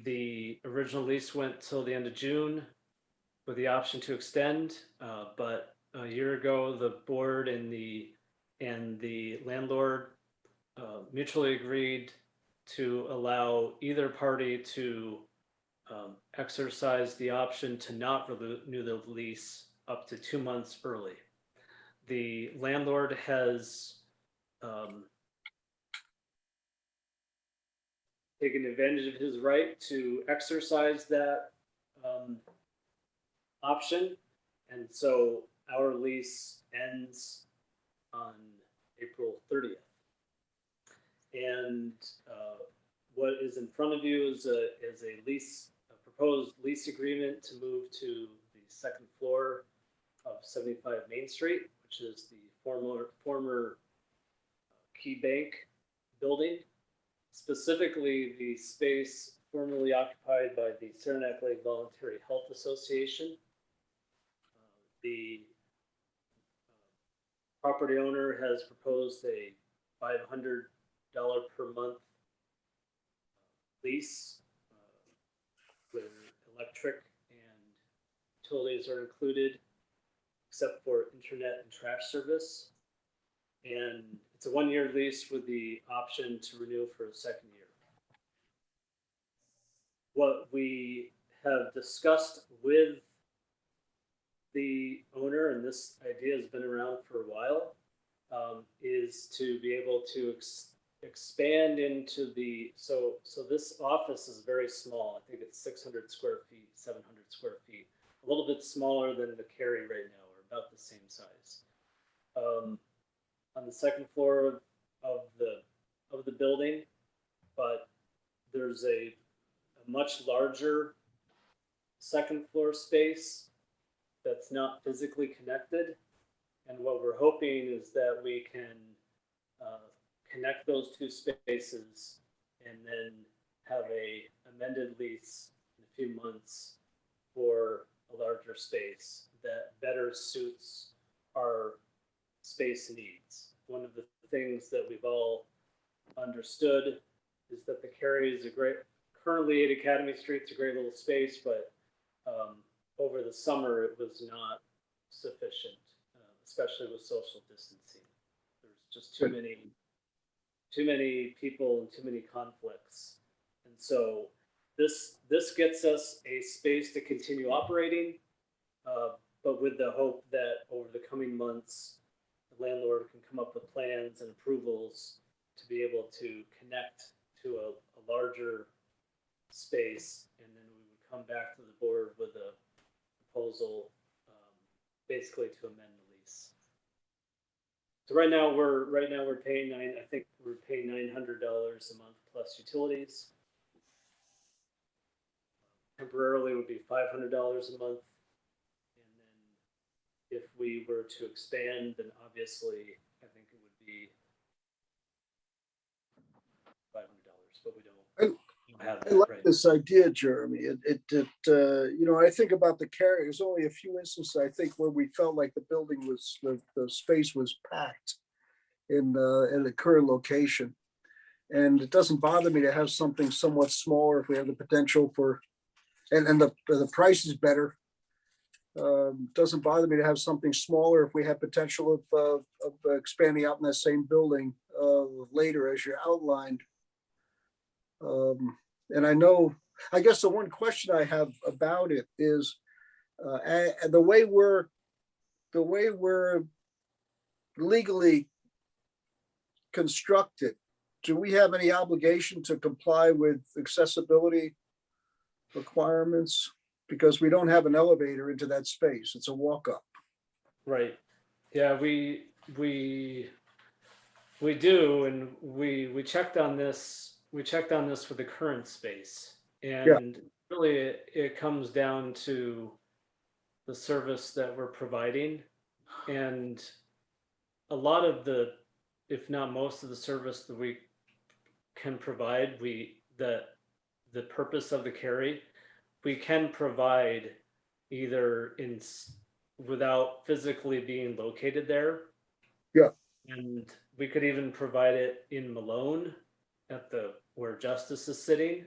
The original lease went till the end of June with the option to extend, but a year ago, the board and the landlord mutually agreed to allow either party to exercise the option to not renew the lease up to 2 months early. The landlord has taken advantage of his right to exercise that option, and so our lease ends on April 30th. And what is in front of you is a proposed lease agreement to move to the second floor of 75 Main Street, which is the former Key Bank building, specifically the space formerly occupied by the Saranac Lake Voluntary Health Association. The property owner has proposed a $500 per month lease where electric and utilities are included, except for internet and trash service. And it's a 1-year lease with the option to renew for a second year. What we have discussed with the owner, and this idea has been around for a while, is to be able to expand into the, so this office is very small. I think it's 600 square feet, 700 square feet, a little bit smaller than the carry right now, or about the same size. On the second floor of the building, but there's a much larger second floor space that's not physically connected. And what we're hoping is that we can connect those two spaces and then have a amended lease in a few months for a larger space that better suits our space needs. One of the things that we've all understood is that the carry is currently 8 Academy Street's a great little space, but over the summer it was not sufficient, especially with social distancing. There's just too many people and too many conflicts. And so this gets us a space to continue operating, but with the hope that over the coming months, the landlord can come up with plans and approvals to be able to connect to a larger space, and then we would come back to the board with a proposal, basically to amend the lease. So right now we're paying I think we're paying $900 a month plus utilities. Temporarily would be $500 a month. And then if we were to expand, then obviously I think it would be $500, but we don't have I that like right. this idea, Jeremy. I think about the carry. There's only a few instances, I think, where we felt like the building was, the space was packed in the current location. And it doesn't bother me to have something somewhat smaller if we have the potential for, and the price is better. Doesn't bother me to have something smaller if we have potential of expanding out in that same building later, as you outlined. And I guess the one question I have about it is the way we're legally constructed, do we have any obligation to comply with accessibility requirements? Because we don't have an elevator into that space. It's a walk-up. Right. Yeah, we do, and we checked on this. We checked on this for the current space, and really it comes down to the service that we're providing, and a lot of the, if not most of the service that we can provide, the purpose of the carry, we can provide either without physically being located there. Yeah. And we could even provide it in Malone at where Justice is sitting.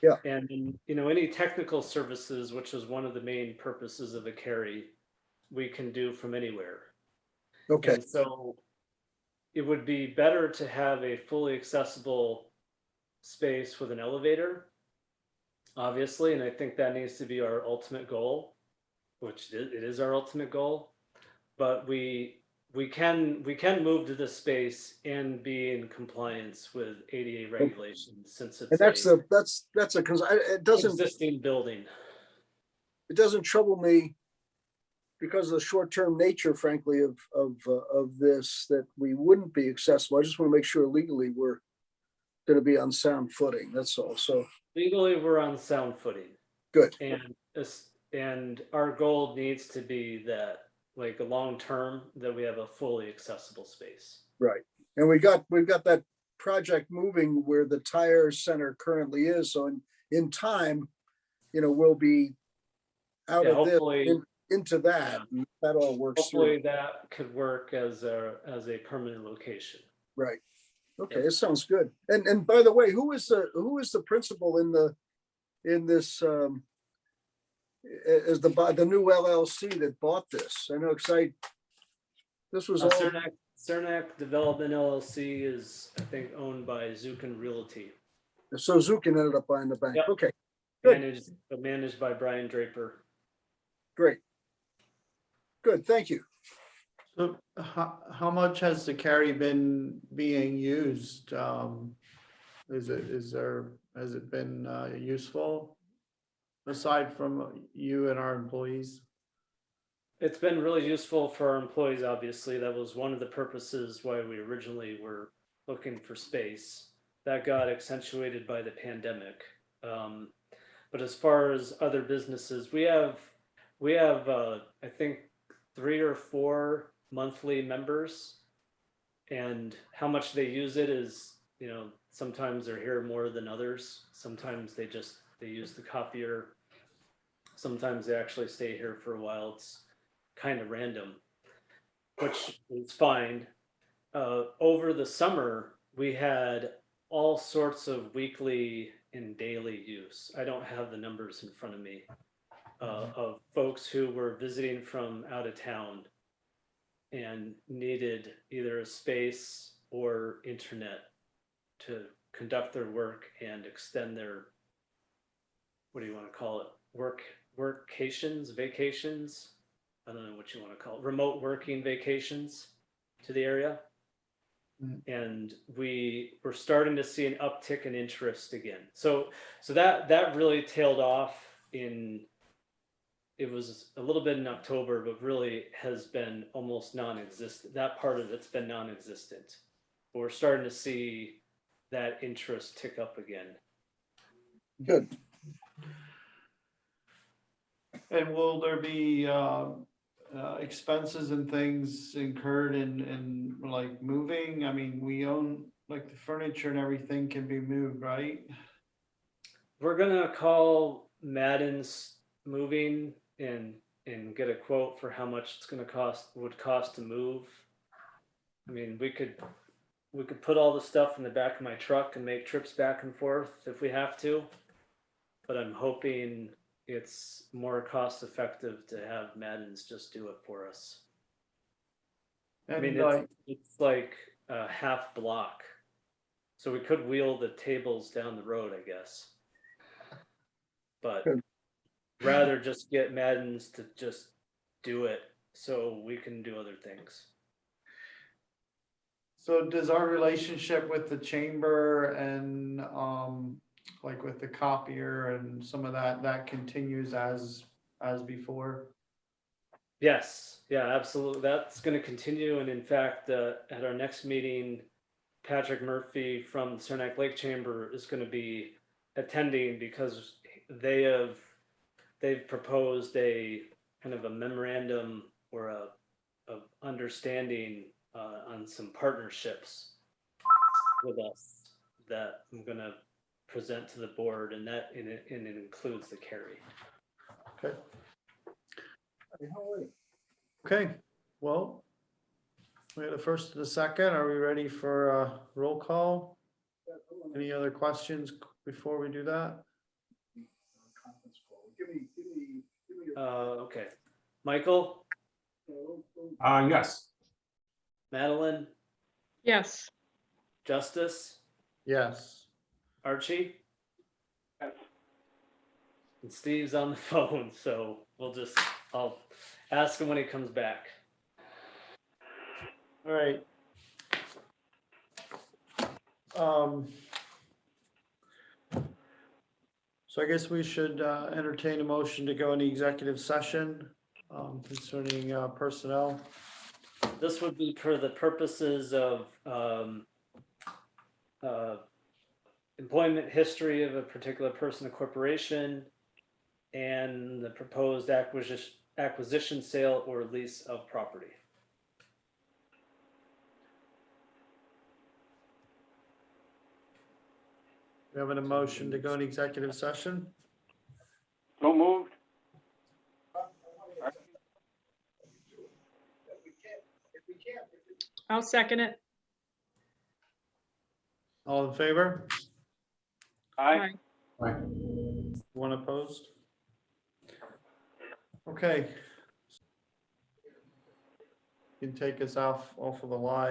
Yeah. And, you know, any technical services, which is one of the main purposes of a carry, we can do from anywhere. Okay, And so it would be better to have a fully accessible space with an elevator, obviously, and I think that needs to be our ultimate goal, which it is our ultimate goal. But we can move to this space and be in compliance with ADA regulations, since and it's it doesn't existing building. trouble me because of the short-term nature, frankly, of this, that we wouldn't be accessible. I just want to make sure legally we're going to be on sound footing. That's all. So Legally, we're on sound footing. good. And our goal needs to be that, like, a long term, that we have a fully accessible space. Right. And we've got that project moving where the tire center currently is. So in time, you know, we'll be out Yeah, of this hopefully, into that. yeah. And that all works through. Hopefully that could work as a permanent location. Right. Okay, Yeah. it sounds good. And by the way, who is the principal in this is the new LLC that bought this? I know, because this was all, Cernak Development LLC is, I think, owned by Zukin Realty. so Zukin ended up buying the bank. Yep. Okay, Good. Managed by Brian Draper. great. Good, thank you. So how much has the carry been being used? Has it been useful aside from you and our employees? It's been really useful for our employees, obviously. That was one of the purposes why we originally were looking for space. That got accentuated by the pandemic. But as far as other businesses, we have I think 3 or 4 monthly members, and how much they use it is, you know, sometimes they're here more than others. Sometimes they use the copier. Sometimes they actually stay here for a while. It's kind of random, which is fine. Over the summer, we had all sorts of weekly and daily use. I don't have the numbers in front of me, of folks who were visiting from out of town and needed either a space or internet to conduct their work and extend their, what do you want to call it? Vacations? I don't know what you want to call it, remote working vacations to the area. And we were starting to see an uptick in interest again. So that really tailed off it was a little bit in October, but really has been almost non-existent. That part of it's been non-existent. But we're starting to see that interest tick up again. Good. And will there be expenses and things incurred in like moving? I mean, we own, like, the furniture and everything can be moved, right? We're gonna call Madden's Moving and get a quote for how much it's would cost to move. I mean, we could put all the stuff in the back of my truck and make trips back and forth if we have to, but I'm hoping it's more cost effective to have Madden's just do it for us. I mean, it's like a half block, so we could wheel the tables down the road, I guess. But Good. rather just get Madden's to just do it so we can do other things. So does our relationship with the chamber and like with the copier and some of that continues as before? Yes, yeah, absolutely. That's going to continue. And in fact, at our next meeting, Patrick Murphy from Saranac Lake Chamber is going to be attending because they've proposed a kind of a memorandum or of understanding on some partnerships with us that I'm going to present to the board, and it includes the carry. Okay. Okay, well, we had a first and a second. Are we ready for a roll call? Any other questions before we do that? Okay. Michael, Yes. Madeline, Yes. Justice, Yes. Archie, Yes. and Steve's on the phone, so I'll ask him when he comes back. All right. So I guess we should entertain a motion to go into executive session concerning personnel. This would be for the purposes of employment history of a particular person or corporation and the proposed acquisition, sale, or lease of property. We have a motion to go into executive session. So moved. I'll second it. All in favor? Aye. One opposed? Okay. You can take us off of the live.